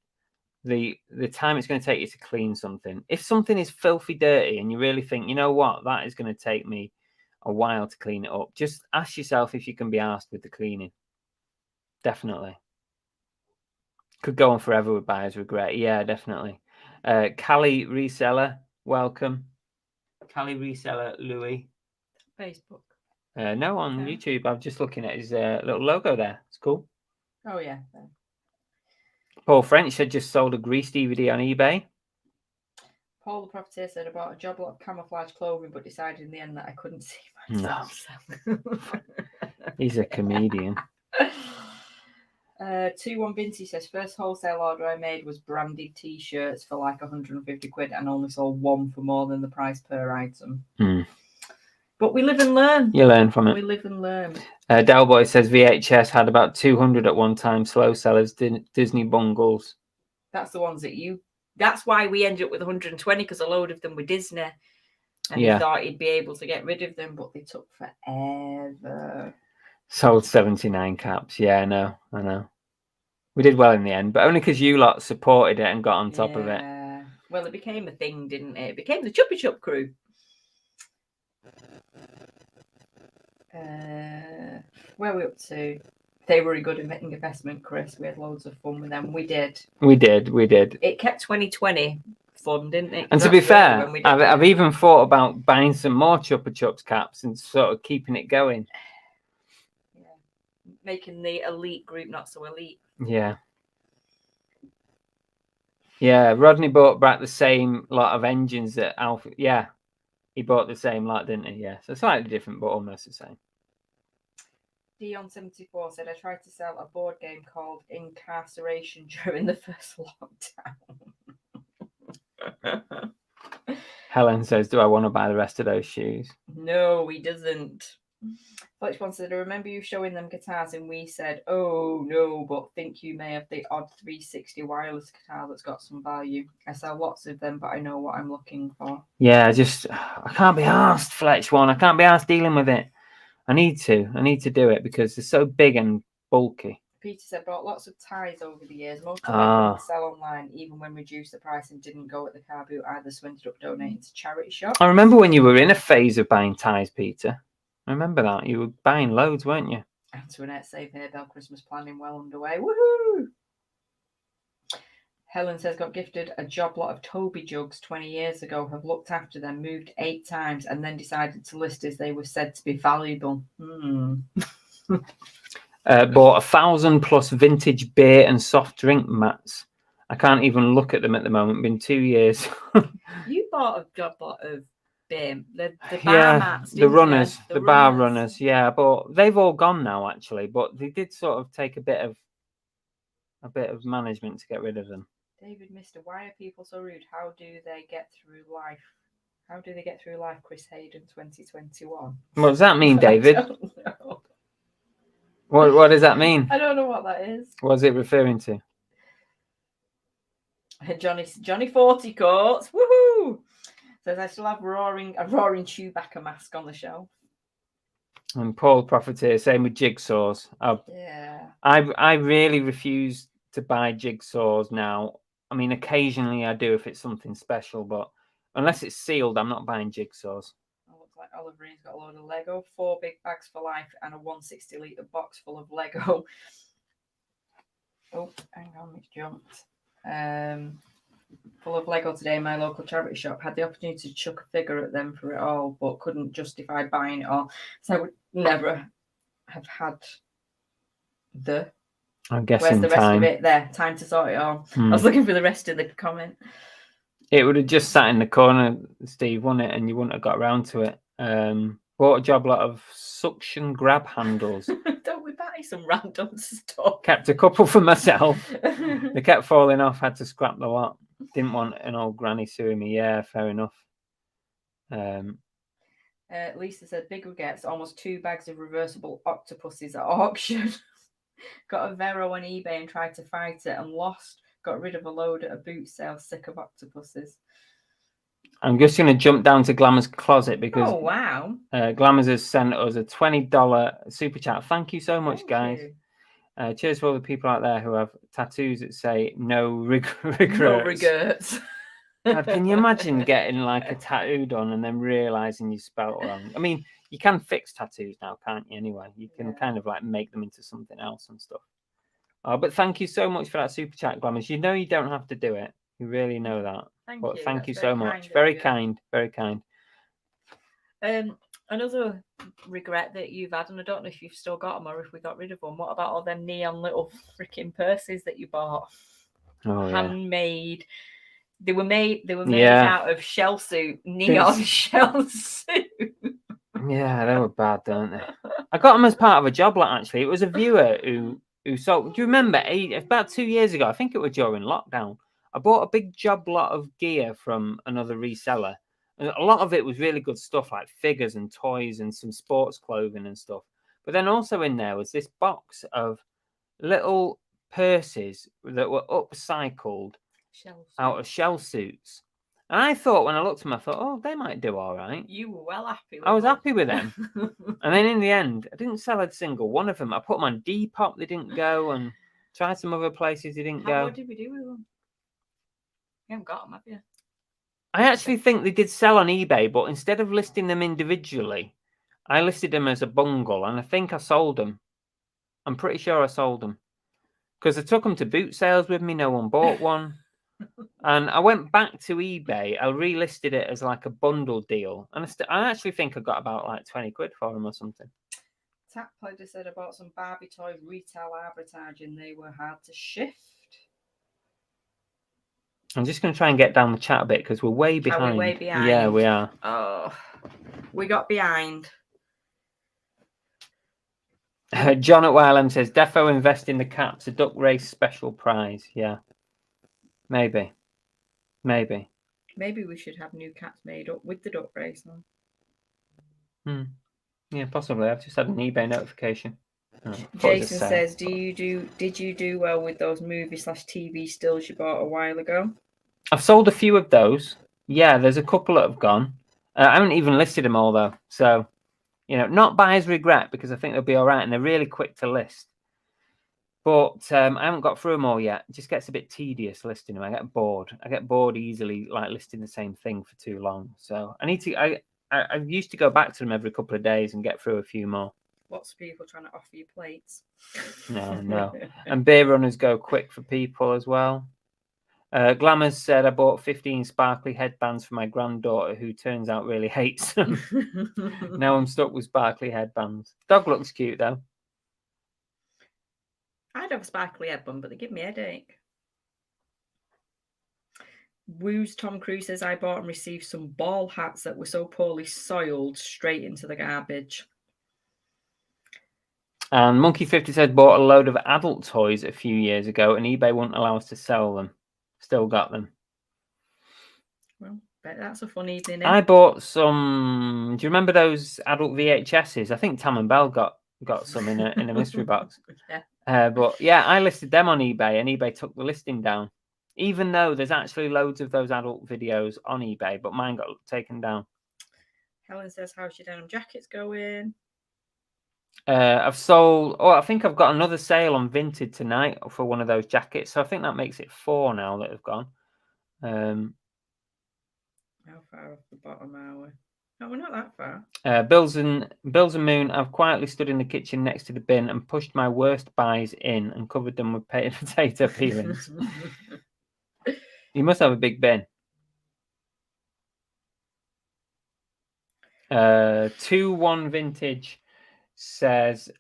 The time it's going to take you to clean something. If something is filthy dirty and you really think, you know what, that is going to take me a while to clean it up, just ask yourself if you can be asked with the cleaning. Definitely. Could go on forever with buyer's regret. Yeah, definitely. Callie Reseller, welcome. Callie Reseller, Louis. Facebook. No, on No. YouTube. I'm just looking at his little logo there. It's cool. Oh, yeah. Paul French had just sold a Grease DVD on eBay. Paul the Profiteer said, I bought a job lot of camouflage clothing, but decided in the end that I couldn't see myself selling. He's a comedian. 2-1 Vinci says, first wholesale order I made was branded t-shirts for like 150 quid and only sold one for more than the price per item. But we live and learn. You learn from it. We live and learn. Delboy says VHS had about 200 at one time. Slow sellers, Disney bungles. That's the ones that you... That's why we ended up with 120, because a load of them were Disney. And he thought he'd be able to get rid of them, but they took forever. Sold 79 caps. Yeah, I know. We did well in the end, but only because you lot supported it and got on top of it. Well, it became a thing, didn't it? It became the Chuppy Chup crew. Where are we up to? They were a good investment, Chris. We had loads of fun with them. We did. It kept 2020 fun, didn't it? And to be fair, I've even thought about buying some more Chupa Chups caps and sort of keeping it going. Yeah. Making the elite group not so elite. Yeah. Yeah, Rodney bought back the same lot of engines that Alpha. Yeah, he bought the same lot, didn't he? Yeah, so slightly different, but almost the same. Dion74 said, I tried to sell a board game called Incarceration during the first lockdown. Helen says, do I want to buy the rest of those shoes? No, he doesn't. Fletch one said, I remember you showing them guitars and we said, oh no, but think you may have the odd 360 wireless guitar that's got some value. I sell lots of them, but I know what I'm looking for. Yeah, I can't be asked, Fletch one. I can't be asked dealing with it. I need to do it because they're so big and bulky. Peter said, bought lots of ties over the years. Most of them would sell online, even when reduced the price and didn't go at the car boot either, so ended up donating to charity shops. I remember when you were in a phase of buying ties, Peter. I remember that. You were buying loads, weren't you? Antoinette, save Haybell Christmas planning well underway. Woohoo! Helen says, got gifted a job lot of Toby jugs 20 years ago, have looked after them, moved 8 times, and then decided to list as they were said to be valuable. Bought 1,000+ vintage beer and soft drink mats. I can't even look at them at the moment. Been 2 years. You bought a job lot of beer, the bar mats, the runners, the bar runners. Yeah, but they've all gone now actually. But they did sort of take a bit of management to get rid of them. David Mister, why are people so rude? How do they get through life? How do they get through life, Chris Hayden, 2021? What does that mean, David? I don't know. What does that mean? I don't know what that is. What's it referring to? Johnny 40 coats. Woohoo! Says I still have a roaring Chewbacca mask on the shelf. And Paul Profiteer, same with jigsaws. I really refuse to buy jigsaws now. I mean, occasionally I do if it's something special, but unless it's sealed, I'm not buying jigsaws. It looks like Olive Green's got a load of Lego, 4 big bags for life, and a 160-litre box full of Lego. Oh, hang on, it's jumped. Full of Lego today in my local charity shop. Had the opportunity to chuck a figure at them for it all, but couldn't justify buying it all. So I would never have had I'm guessing where's the rest time. of it? There, time to sort it all. I was looking for the rest of the comment. It would have just sat in the corner, Steve, wouldn't it? And you wouldn't have got around to it. Bought a job lot of suction grab handles. Don't we buy some random stuff? Kept a couple for myself. They kept falling off. Had to scrap the lot. Didn't want an old granny suing me. Yeah, fair enough. Lisa said, big regrets, almost 2 bags of reversible octopuses at auction. Got a Vero on eBay and tried to fight it and lost. Got rid of a load at a boot sale, sick of octopuses. I'm just going to jump down to Glamour's closet because Oh wow! Glamour's has sent us a $20 super chat. Thank you so much, Thank guys. you. Cheers for all the people out there who have tattoos that say no regrets. No regrets. Can you imagine getting like a tattoo done and then realizing you spelt it wrong? I mean, you can fix tattoos now, can't you? Anyway, you can kind of like make them into something else and stuff. But thank you so much for that super chat, Glamours. You know you don't have to do it. You really know that. But thank you so much. Very kind, very kind. Another regret that you've had, and I don't know if you've still got them or if we got rid of them. What about all them neon little freaking purses that you bought? Oh, handmade. They were made out of shell suit, neon shell suit. Yeah, they were bad, don't they? I got them as part of a job lot, actually. It was a viewer who sold. Do you remember? About 2 years ago, I think it was during lockdown. I bought a big job lot of gear from another reseller. And a lot of it was really good stuff, like figures and toys and some sports clothing and stuff. But then also in there was this box of little purses that were upcycled out of shell suits. And I thought, when I looked at them, I thought, oh, they might do all right. You were well happy with I was happy with them. And then in the end, I didn't sell a single one of them. I put them on Depop, they didn't go, and tried some other places, they didn't go. What did we do with them? You haven't got them, have you? I actually think they did sell on eBay, but instead of listing them individually, I listed them as a bundle, and I think I sold them. I'm pretty sure I sold them. Because I took them to boot sales with me, no one bought one. And I went back to eBay, I relisted it as like a bundle deal. And I actually think I got about like 20 quid for them or something. Tap Player said about some Barbie toys retail advertising, they were hard to shift. I'm just going to try and get down the chat a bit because we're way behind. Are we way behind? Yeah, we are. Oh, we got behind. John at YLM says, Defo invest in the caps, a duck race special prize. Yeah. Maybe we should have new caps made up with the duck race now. Yeah, possibly. I've just had an eBay notification. Jason says, did you do well with those movie/TV stills you bought a while ago? I've sold a few of those. Yeah, there's a couple that have gone. I haven't even listed them all though. So, not buyer's regret, because I think they'll be all right and they're really quick to list. But I haven't got through them all yet. It just gets a bit tedious listing them. I get bored easily, like listing the same thing for too long. So I need to. I used to go back to them every couple of days and get through a few more. Lots of people trying to offer you plates. No. And beer runners go quick for people as well. Glamours said, I bought 15 sparkly headbands for my granddaughter, who turns out really hates them. Now I'm stuck with sparkly headbands. Dog looks cute though. I'd have a sparkly headband, but they give me a headache. Woo's Tom Cruise says, I bought and received some ball hats that were so poorly soiled, straight into the garbage. And Monkey 50 said, bought a load of adult toys a few years ago and eBay wouldn't allow us to sell them. Still got them. Well, bet that's a fun evening. I bought some. Do you remember those adult VHSs? I think Tam and Bell got some in a mystery box. Yeah. But yeah, I listed them on eBay and eBay took the listing down. Even though there's actually loads of those adult videos on eBay, but mine got taken down. Helen says, how's your denim jackets going? I've sold. Oh, I think I've got another sale on Vinted tonight for one of those jackets. So I think that makes it 4 now that have gone. How far off the bottom are we? No, we're not that far. Bills and Moon, I've quietly stood in the kitchen next to the bin and pushed my worst buys in and covered them with potato peelings. You must have a big bin. 2-1 Vintage says,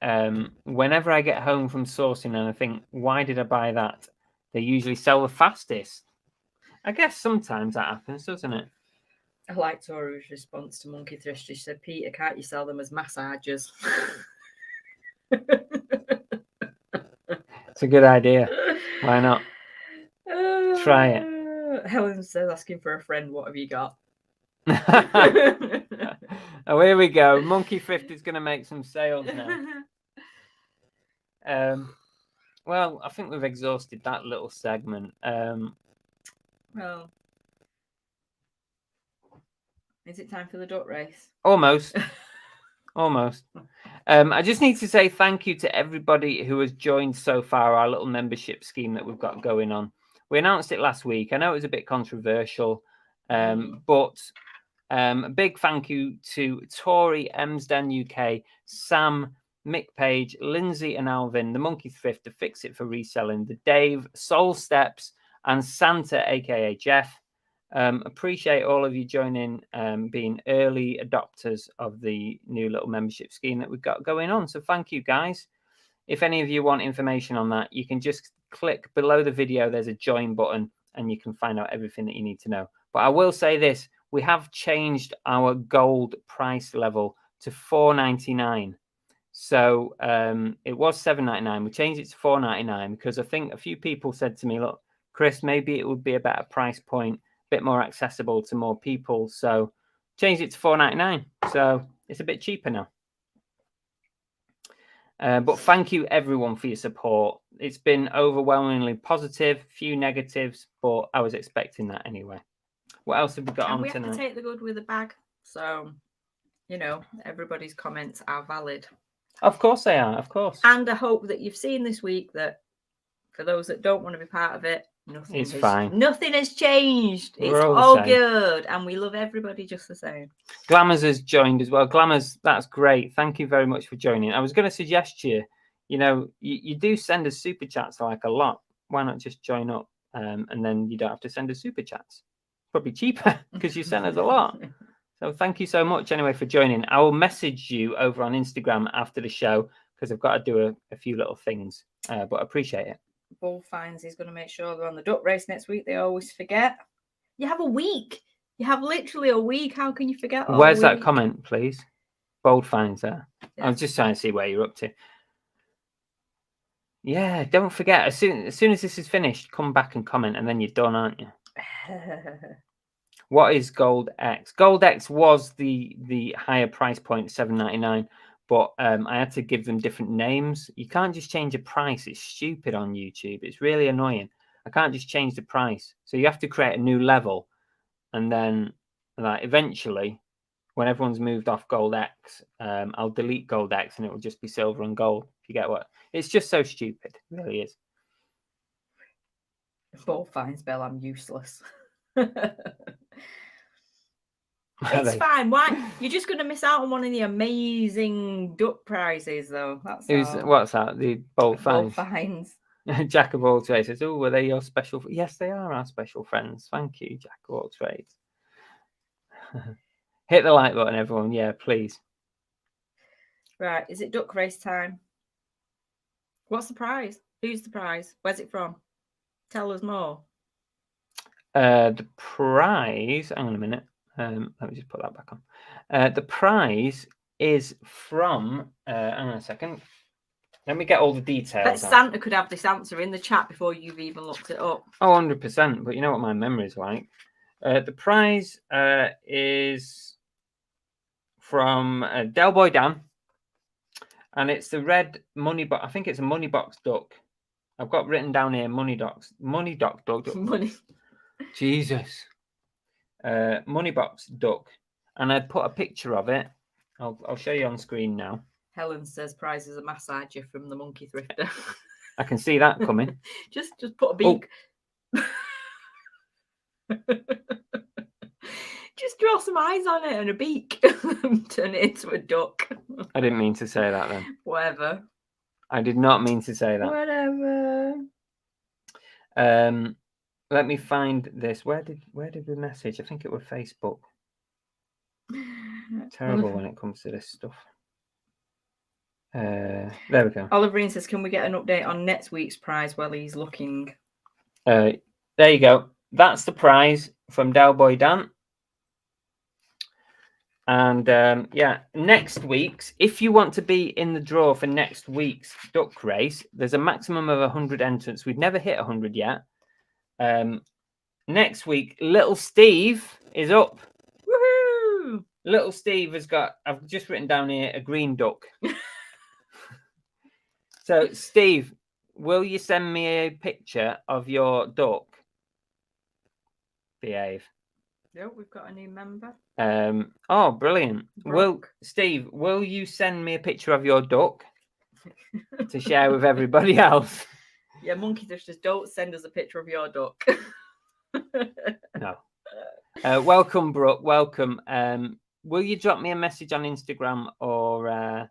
whenever I get home from sourcing and I think, why did I buy that? They usually sell the fastest. I guess sometimes that happens, doesn't it? I like Toru's response to Monkey Thrift. She said, Peter, can't you sell them as massagers? It's a good idea. Why not? Try it. Helen says, asking for a friend, what have you got? Oh, here we go. Monkey Thrift is going to make some sales now. Well, I think we've exhausted that little segment. Well, Is it time for the duck race? Almost. Almost. I just need to say thank you to everybody who has joined so far our little membership scheme that we've got going on. We announced it last week. I know it was a bit controversial, but a big thank you to Tori, Emsden UK, Sam, Mick Page, Lindsay and Alvin, the Monkey Thrift, the Fix It for Reselling, the Dave, Soul Steps, and Santa, aka Jeff. Appreciate all of you joining, being early adopters of the new little membership scheme that we've got going on. So thank you, guys. If any of you want information on that, you can just click below the video. There's a join button and you can find out everything that you need to know. But I will say this, we have changed our gold price level to $4.99. So it was $7.99. We changed it to $4.99 because I think a few people said to me, look, Chris, maybe it would be a better price point, bit more accessible to more people, so changed it to $4.99, so it's a bit cheaper now. But thank you everyone for your support. It's been overwhelmingly positive, few negatives, but I was expecting that anyway. What else have we got on we tonight? have to take the good with the bad, so you know everybody's comments are valid. Of course they are, of course. And I hope that you've seen this week that for those that don't want to be part of it, nothing has changed. It's all good, and we love everybody just the same. Glamours has joined as well. Glamours, that's great. Thank you very much for joining. I was going to suggest to you, you know, you do send us super chats like a lot. Why not just join up, and then you don't have to send us super chats? Probably cheaper because you send us a lot. So thank you so much anyway for joining. I will message you over on Instagram after the show because I've got to do a few little things, but I appreciate it. Bull finds he's going to make sure they're on the duck race next week. They always forget. You have a week. You have literally a week. How can you forget? Where's that comment, please? Bold finds there. Yeah. I was just trying to see where you're up to. Yeah, don't forget. As soon as this is finished, come back and comment, and then you're done, aren't you? What is Gold X? Gold X was the higher price point, $7.99. But I had to give them different names. You can't just change a price. It's stupid on YouTube. It's really annoying. I can't just change the price. So you have to create a new level. And then like, eventually, when everyone's moved off Gold X, I'll delete Gold X and it will just be silver and gold. If you get what? It's just so stupid. It really is. Bull finds Bell, I'm useless. It's fine. Why? You're just going to miss out on one of the amazing duck prizes, though. That's what's that? The Bolt Finds. Bolt Finds. Jack of all trades says, "Oh, were they your special?" Yes, they are our special friends. Thank you, Jack of all trades. Hit the like button, everyone. Yeah, please. Right, is it duck race time? What's the prize? Who's the prize? Where's it from? Tell us more. The prize. Hang on a minute. Let me just put that back on. The prize is from. Hang on a second. Let me get all the details. But Santa could have this answer in the chat before you've even looked it up. Oh, 100%. But you know what my memory is like. The prize is from Del Boy Dan, and it's the red money box. I think it's a money box duck. I've got written down here money doc duck. Money. Jesus. Money box duck, and I put a picture of it. I'll show you on screen now. Helen says prize is a massager from the Monkey Thrifter. I can see that coming. just put a beak. Oh. Just draw some eyes on it and a beak. Turn it into a duck. I didn't mean to say that then. Whatever. I did not mean to say that. Whatever. Let me find this. Where did we message? I think it was Facebook. Terrible when it comes to this stuff. There we go. Oliver Green says, can we get an update on next week's prize while he's looking? There you go. That's the prize from Del Boy Dan. And yeah, next week's, if you want to be in the draw for next week's duck race, there's a maximum of 100 entrants. We've never hit 100 yet. Next week, little Steve is up. Woohoo! Little Steve has got, I've just written down here, a green duck. So, Steve, will you send me a picture of your duck? Behave. Yeah, we've got a new member. Oh, brilliant. Brooke. Steve, will you send me a picture of your duck to share with everybody else? Yeah, Monkey Thrusters, don't send us a picture of your duck. No. Welcome, Brooke. Welcome. Will you drop me a message on Instagram or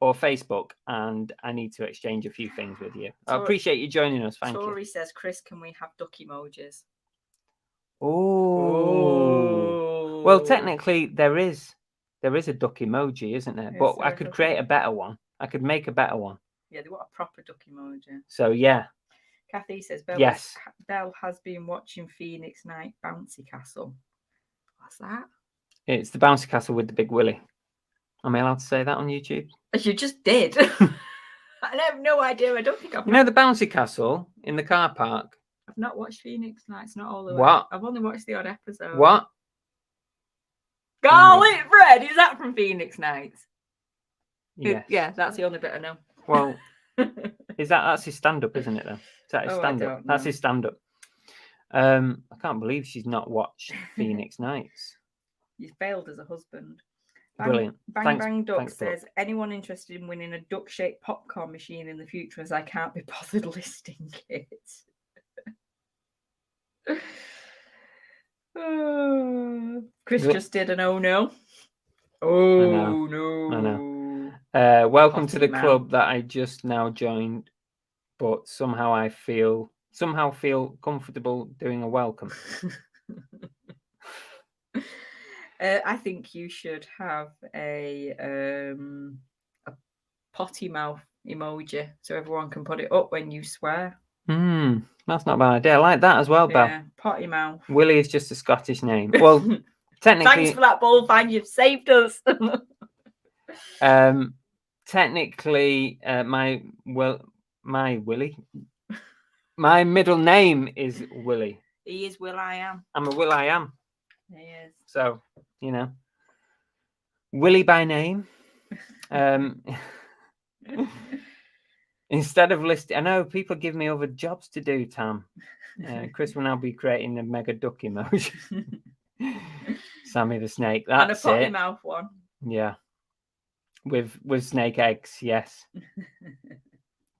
Facebook? And I need to exchange a few things with you. I appreciate you joining us. Thank you. Tori says, Chris, can we have duck emojis? Oh. Well, technically, there is a duck emoji, isn't there? But I could create a better one. I could make a better one. Yeah, they want a proper duck emoji. So, yeah. Kathy says, Belle has been watching Phoenix Night Bouncy Castle. What's that? It's the bouncy castle with the big willy. Am I allowed to say that on YouTube? You just did. I have no idea. I don't think I've. You know the bouncy castle in the car park? I've not watched Phoenix Nights, not all the way. What? I've only watched the odd episode. What? Garlic bread, is that from Phoenix Nights? Yes. Yeah, that's the only bit I know. Well, that's his stand-up, isn't it? Though, is that his stand-up? That's his stand-up. I can't believe she's not watched Phoenix Nights. You failed as a husband. Brilliant. Bang Duck says, anyone interested in winning a duck-shaped popcorn machine in the future, as I can't be bothered listing it. Chris just did an oh no. Oh no. I know. Welcome to the club that I just now joined, but somehow feel comfortable doing a welcome. I think you should have a potty mouth emoji so everyone can put it up when you swear. That's not a bad idea. I like that as well, Belle. Yeah, potty mouth. Willie is just a Scottish name. Well, technically, thanks for that, Bullfang. You've saved us. Technically, my Willie, my middle name is Willie. He is Will I Am. I'm a Will I Am. He is. So, Willie by name. Instead of listing, I know people give me other jobs to do, Tam. Chris will now be creating a mega duck emoji. Sammy the snake. That's and a potty mouth one. Yeah. With snake eggs, yes.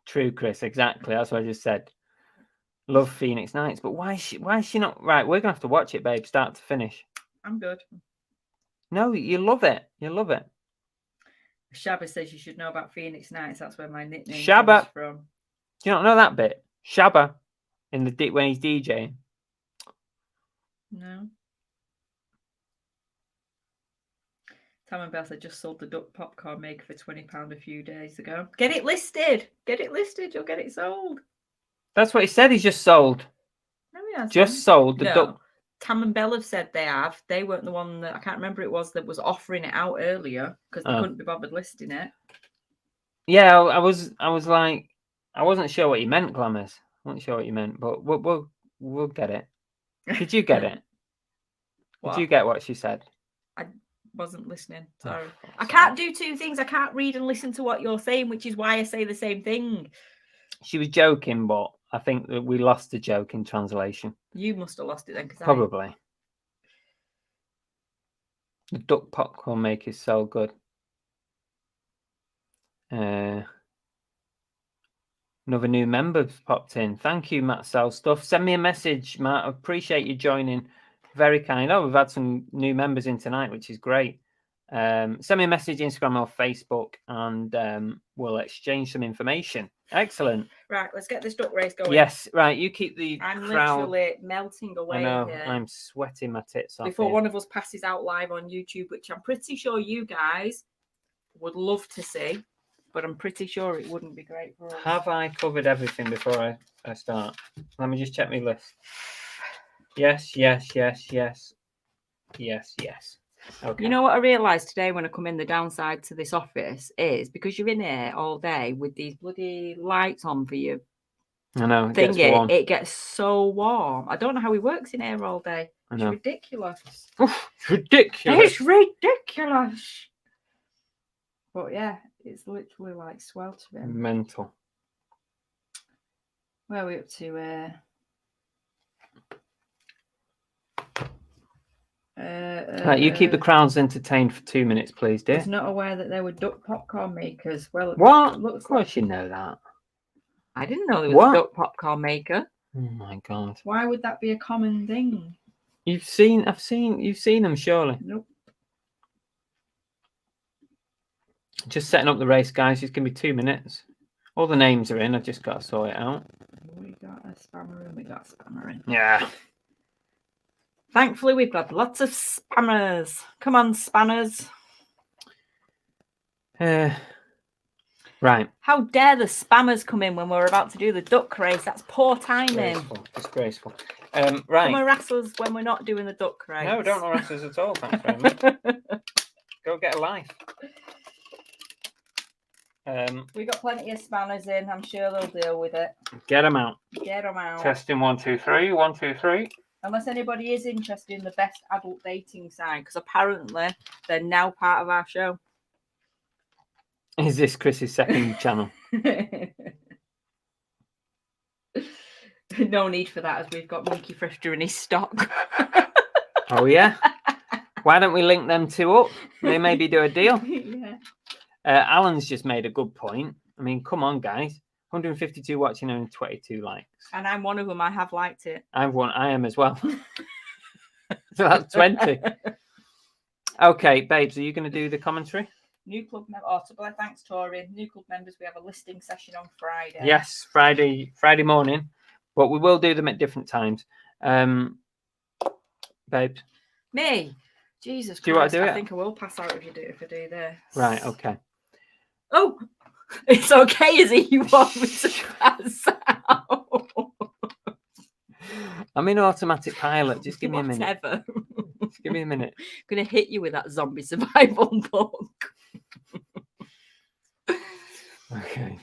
True, Chris. Exactly. That's what I just said. Love Phoenix Nights, but why is she not right? We're gonna have to watch it, babe, start to finish. I'm good. No, you love it. You love it. Shabba says you should know about Phoenix Nights. That's where my nickname comes from. Do you not know that bit? Shabba in the when he's DJing. No. Tam and Beth, I just sold the duck popcorn maker for £20 a few days ago. Get it listed. Get it listed. You'll get it sold. That's what he said. He's just sold. No, he hasn't. Just sold the duck. Tam and Bell have said they have. They weren't the one that I can't remember it was that was offering it out earlier because they couldn't be bothered listing it. Yeah, I was like, I wasn't sure what you meant, Glamours. I wasn't sure what you meant, but we'll get it. Did you get it? Did you get what she said? I wasn't listening. Sorry. I can't do two things. I can't read and listen to what you're saying, which is why I say the same thing. She was joking, but I think that we lost the joke in translation. You must have lost it then. Probably. The duck popcorn maker is so good. Another new member popped in. Thank you, Matt Sell Stuff. Send me a message, Matt. I appreciate you joining. Very kind. Oh, we've had some new members in tonight, which is great. Send me a message, Instagram or Facebook, and we'll exchange some information. Excellent. Right, let's get this duck race going. Yes, right. You keep the crowd. Literally melting away. I know. Here. I'm sweating my tits off. Before one of us passes out live on YouTube, which I'm pretty sure you guys would love to see, but I'm pretty sure it wouldn't be great for us. Have I covered everything before I start? Let me just check my list. Yes. Okay. You know what I realised today when I come in, the downside to this office is because you're in here all day with these bloody lights on for you. I know. It gets so warm. I don't know how he works in here all day. It's ridiculous. Ridiculous. It's ridiculous. But yeah, it's literally like sweltering. Mental. Where are we up to? Right, you keep the crowds entertained for 2 minutes, please, I was dear. not aware that there were duck popcorn makers. Well, What? it Of looks course like... you know that. I didn't know there was What? a duck popcorn maker. Oh my god. Why would that be a common thing? You've seen them, surely. Nope. Just setting up the race, guys. It's gonna be 2 minutes. All the names are in. I've just got to sort it out. We got a spammer in. We got a spammer in. Yeah. Thankfully, we've got lots of spammers. Come on, spanners. Right. How dare the spammers come in when we're about to do the duck race? That's poor timing. Disgraceful. Come Right. harass us when we're not doing the duck race. No, don't harass us at all. Thanks very much. Go get a life. We got plenty of spanners in. I'm sure they'll deal with it. Get them out. Get them out. Testing 1, 2, 3. 1, 2, 3. Unless anybody is interested in the best adult dating site, because apparently they're now part of our show. Is this Chris's second channel? No need for that, as we've got Monkey Thrifter in his stock. Oh yeah. Why don't we link them two up? They maybe do a deal. Yeah. Alan's just made a good point. I mean, come on, guys. 152 watching and 22 likes. And I'm one of them. I have liked it. I am as well. So that's 20. Okay, babes, are you going to do the commentary? New club member. Oh, thanks, Tori. New club members. We have a listing session on Friday. Yes, Friday morning, but we will do them at different times. Babes. Me. Jesus Christ. Do you want to do it? I think I will pass out if I do this. Right. Okay. Oh, it's okay, is it? You want me to pass out? I'm in automatic pilot. Just give me a minute. Whatever. Just give me a minute. I'm going to hit you with that zombie survival book. Okay.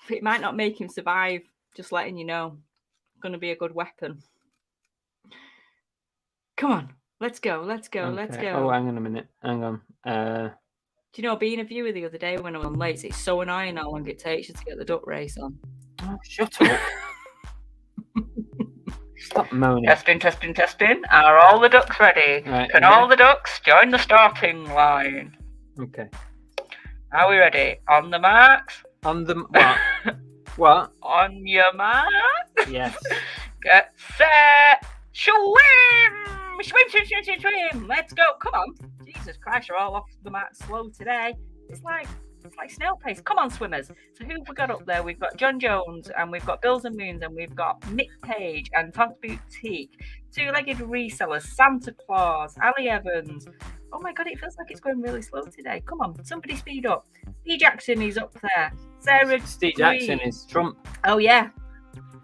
It might not make him survive. Just letting you know. Going to be a good weapon. Come on. Let's go. Let's go. Okay. Let's go. Oh, hang on a minute. Hang on. Do you know, being a viewer the other day when I was late, it's so annoying how long it takes you to get the duck race on. Oh, shut up. Stop moaning. Testing. Are all the ducks ready? Right, Can yeah. all the ducks join the starting line? Okay. Are we ready? On the marks? On the what? What? On your mark? Yes. Get set. Swim! Swim! Let's go! Come on! Jesus Christ, you're all off the mat slow today. It's like snail pace. Come on, swimmers! So who have we got up there? We've got John Jones, and we've got Bills and Moons, and we've got Nick Page and Tonks Boutique, Two-Legged Reseller, Santa Claus, Ali Evans. Oh my God, it feels like it's going really slow today. Come on, somebody speed up. Steve Jackson is up there. Sarah Steve Jackson is Trump. Oh yeah.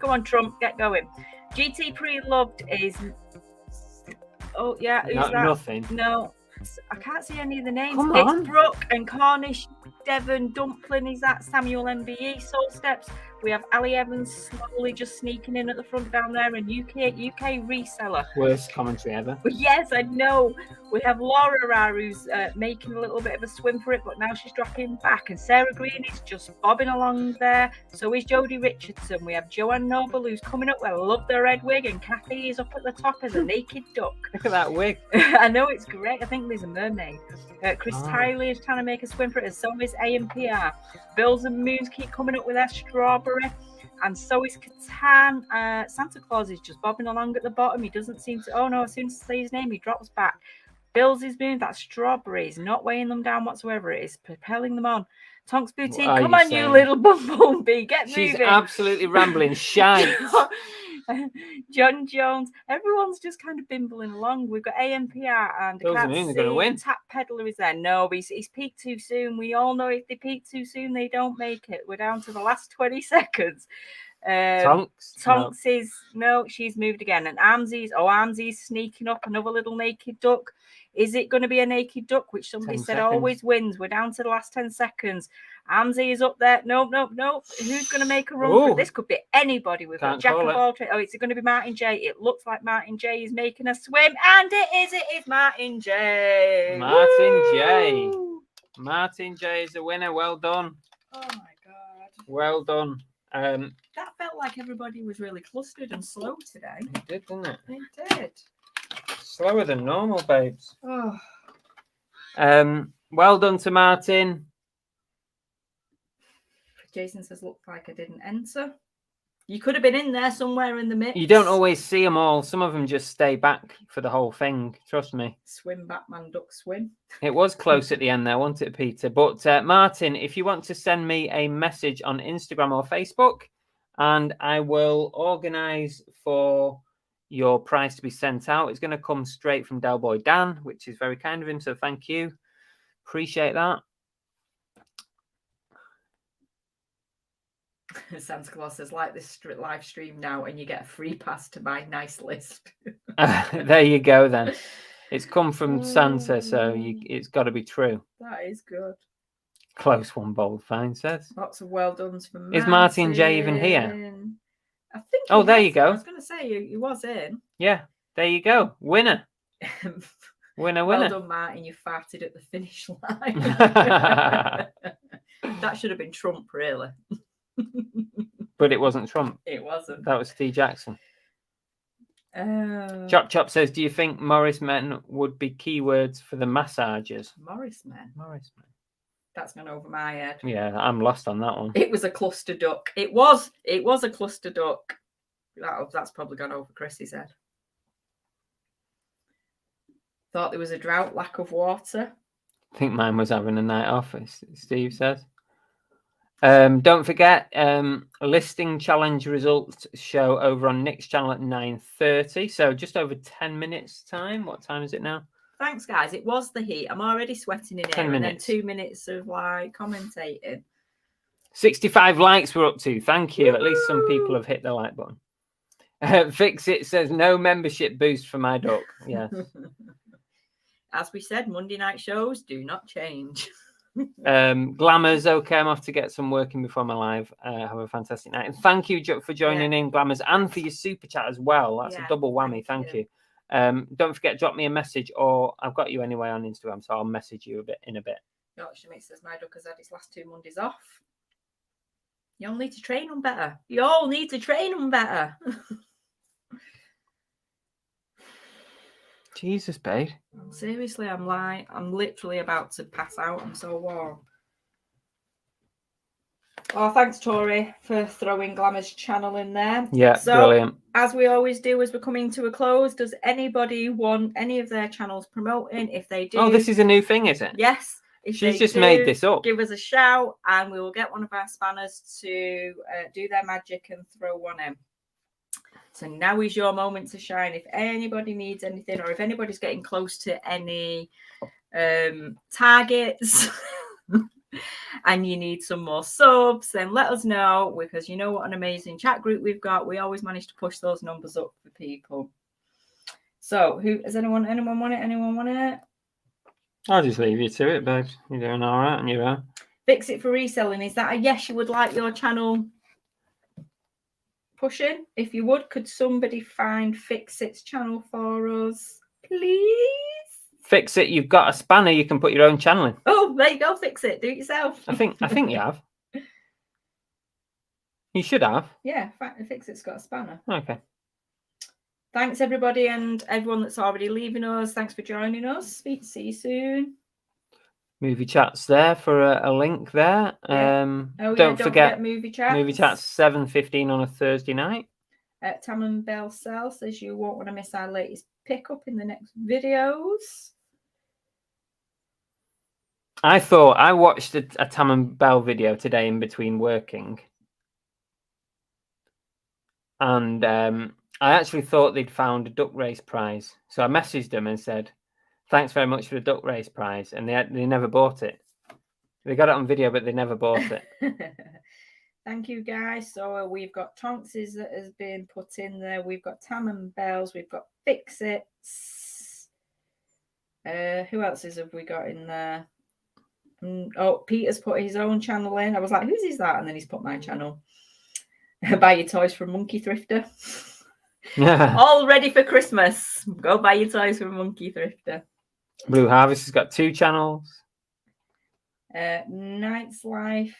Come on, Trump, get going. GT Pre-Loved is... Oh, yeah, who's that? Nothing. No, I can't see any of the names. Come It's on. Brooke and Cornish, Devon, Dumpling, is that? Samuel MBE, Soul Steps. We have Ali Evans slowly just sneaking in at the front down there, and UK Reseller. Worst commentary ever. Yes, I know. We have Laura Ra, who's making a little bit of a swim for it, but now she's dropping back. And Sarah Green is just bobbing along there. So is Jodie Richardson. We have Joanne Noble, who's coming up. I love the red wig. And Kathy is up at the top as a naked duck. Look at that wig. I know, it's great. I think there's a mermaid. Chris Tyler is trying to make a swim for it, and so is AMPR. Bills and Moons keep coming up with their strawberry. And so is Catan. Santa Claus is just bobbing along at the bottom. He doesn't seem to... Oh, no, as soon as I say his name, he drops back. Bills is moving. That strawberry is not weighing them down whatsoever. It is propelling them on. Tonks Boutique, come on, you little bumblebee. Get moving. She's absolutely rambling shite. John Jones. Everyone's just kind of bimbling along. We've got AMPR and Bills and Moons are gonna win. Tap Peddler is there. No, but he's peaked too soon. We all know if they peak too soon, they don't make it. We're down to the last 20 seconds. Tonks is no, she's moved again. And Armsy's sneaking up, another little naked duck. Is it going to be a naked duck, which somebody said always wins? We're down to the last 10 seconds. Armsy is up there. Nope. Who's going to make a run for it? This could be anybody. We've got Jack of all trades. Oh, it's going to be Martin J. It looks like Martin J is making a swim, and it is Martin J. Martin J is a winner. Well done. Oh my God. Well done. That felt like everybody was really clustered and slow today. It did, didn't it? It did. slower than normal, babes. Oh, Well done to Martin. Jason says, looked like I didn't enter. You could have been in there somewhere in the mix. You don't always see them all. Some of them just stay back for the whole thing. Trust me. Swim, Batman, duck, swim. It was close at the end there, wasn't it, Peter? But Martin, if you want to send me a message on Instagram or Facebook, and I will organise for your prize to be sent out. It's going to come straight from Del Boy Dan, which is very kind of him. So thank you. Appreciate that. Santa Claus says, like this live stream now, and you get a free pass to my nice list. There you go, then. It's come from Santa, so it's got to be true. That is good. Close one, Bold Fine says. Lots of well dones from Martin. Is Martin J even here? I think. Oh, there you go. I was going to say he was in. Yeah, there you go. Winner. Winner, Well winner. done, Martin. You farted at the finish line. That should have been Trump, really. But it wasn't Trump. It wasn't. That was Steve Jackson. Chop Chop says, do you think Morris men would be keywords for the massagers? Morris men. Morris men. That's gone over my head. Yeah, I'm lost on that one. It was a cluster duck. It was a cluster duck. That's probably gone over Chrissy's head. Thought there was a drought, lack of water. I think mine was having a night off, as Steve says. Don't forget, listing challenge results show over on Nick's channel at 9:30. So just over 10 minutes time. What time is it now? Thanks, guys. It was the heat. I'm already sweating in 10 here. minutes. And then 2 minutes of like commentating. 65 likes we're up to. Thank you. At least some people have hit the like button. Fix It says no membership boost for my duck. Yes. As we said, Monday night shows do not change. Glamour's okay. I'm off to get some working before my live. Have a fantastic night. And thank you for joining in, Glamour's, and for your super chat as well. That's a double whammy. Thank you. Don't forget, drop me a message, or I've got you anyway on Instagram, so I'll message you in a bit. Yorkshire Mate says my duck has had its last 2 Mondays off. You all need to train them better. You all need to train them better. Jesus, babe. Seriously, I'm literally about to pass out. I'm so warm. Oh, thanks, Tori, for throwing Glamour's channel in there. Yeah, so, brilliant. As we always do as we're coming to a close, does anybody want any of their channels promoting? If they do... Oh, this is a new thing, is it? Yes. If She's just made this up. Give us a shout and we will get one of our spanners to do their magic and throw one in. So now is your moment to shine. If anybody needs anything, or if anybody's getting close to any targets and you need some more subs, then let us know, because you know what an amazing chat group we've got. We always manage to push those numbers up for people. So who has anyone want it? Anyone want it? I'll just leave you to it, babe. You're doing all right on your own. Fix It for Reselling. Is that a yes, you would like your channel pushing? If you would, could somebody find Fix It's channel for us, please? Fix It. You've got a spanner. You can put your own channel in. Oh, there you go. Fix It. Do it yourself. I think you have. You should have. Yeah, Fix It's got a spanner. Okay. Thanks, everybody, and everyone that's already leaving us. Thanks for joining us. Speak to see you soon. Movie Chat's there for a link there. Yeah. Don't forget Movie Chat. Movie Chat's 7:15 on a Thursday night. Tam Bell Cell says you won't want to miss our latest pickup in the next videos. I watched a Tam and Bell video today in between working. And I actually thought they'd found a duck race prize. So I messaged them and said, thanks very much for the duck race prize. And they never bought it. They got it on video, but they never bought it. Thank you, guys. So we've got Tonks's that has been put in there. We've got Tam and Bells. We've got Fix It's. Who else have we got in there? Oh, Peter's put his own channel in. I was like, whose is that? And then he's put my channel. Buy your toys from Monkey Thrifter. All ready for Christmas. Go buy your toys from Monkey Thrifter. Blue Harvest has got 2 channels. Night's Life.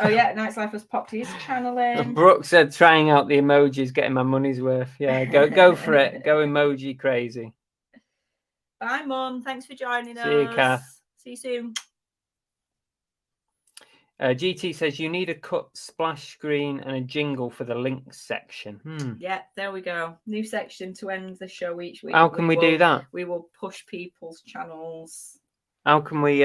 Oh yeah, Night's Life has popped his channel in. Brooke said trying out the emojis, getting my money's worth. Yeah, go for it. Go emoji crazy. Bye, Mum. Thanks for joining us. See you, Kath. See you soon. GT says you need a cut splash screen and a jingle for the links section. Yeah, there we go. New section to end the show each week. How can we do that? We will push people's channels. How can we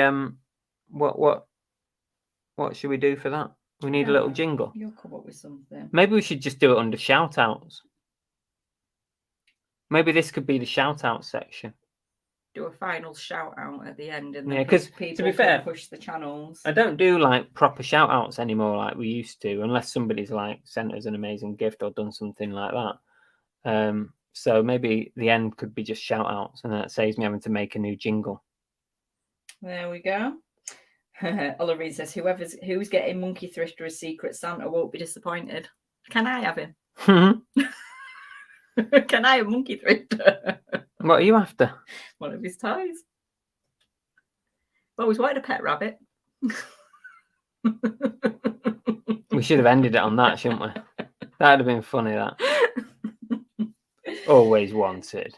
what should we do for that? We need a little jingle. You'll come up with something. Maybe we should just do it under shout outs. Maybe this could be the shout out section. Do a final shout out at the end, and Yeah, then 'cause people to be fair, can push the channels. I don't do like proper shout outs anymore like we used to, unless somebody's like sent us an amazing gift or done something like that. So maybe the end could be just shout outs, and that saves me having to make a new jingle. There we go. Oliver says, who's getting Monkey Thrifter as Secret Santa won't be disappointed. Can I have him? Can I have Monkey Thrifter? What are you after? One of his toys. Always wanted a pet rabbit. We should have ended it on that, shouldn't we? That'd have been funny, that. Always wanted.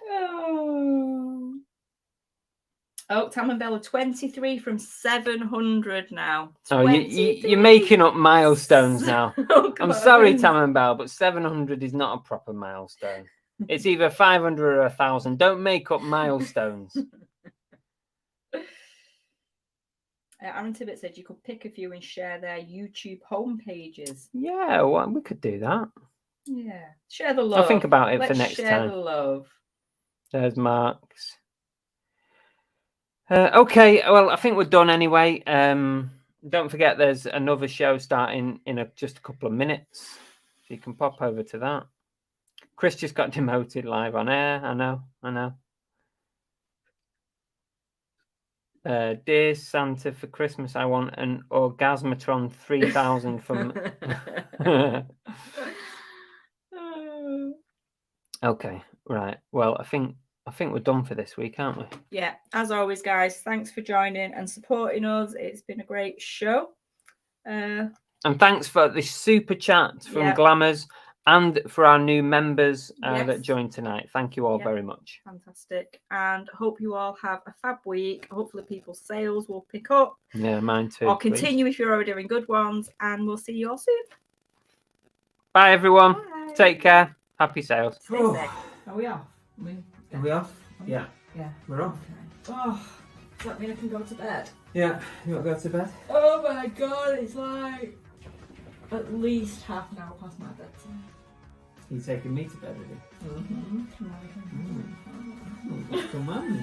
Oh, Tam and Bella, 23 from 700 now. Oh, you're making up milestones now. Oh, I'm sorry, Tam and Bell, but 700 is not a proper milestone. It's either 500 or 1,000. Don't make up milestones. Aaron Tibbet said you could pick a few and share their YouTube home pages. Yeah, well, we could do that. Yeah, share the love. I'll think about it Let's for next share time. the love. There's Mark's. Okay, well, I think we're done anyway. Don't forget there's another show starting in just a couple of minutes. So you can pop over to that. Chris just got demoted live on air. I know. Dear Santa, for Christmas I want an Orgasmatron 3000 from... Okay, right. Well, I think we're done for this week, aren't we? Yeah, as always, guys, thanks for joining and supporting us. It's been a great show. And thanks for the super chat from Glamours and for our new members that joined tonight. Thank you all very much. Fantastic. And hope you all have a fab week. Hopefully people's sales will pick up. Yeah, mine too. Or continue if you're already doing good ones. And we'll see you all soon. Bye, everyone. Bye. Take care. Happy sales. Are we off? Are we off? Yeah. Yeah. We're off. Okay. Oh, does that mean I can go to bed? Yeah. You want to go to bed? Oh my God, it's like at least half an hour past my bedtime. You taking me to bed, are you? Come on.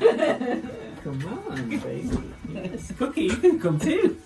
Come on, baby. Yes. Cookie, you can come too.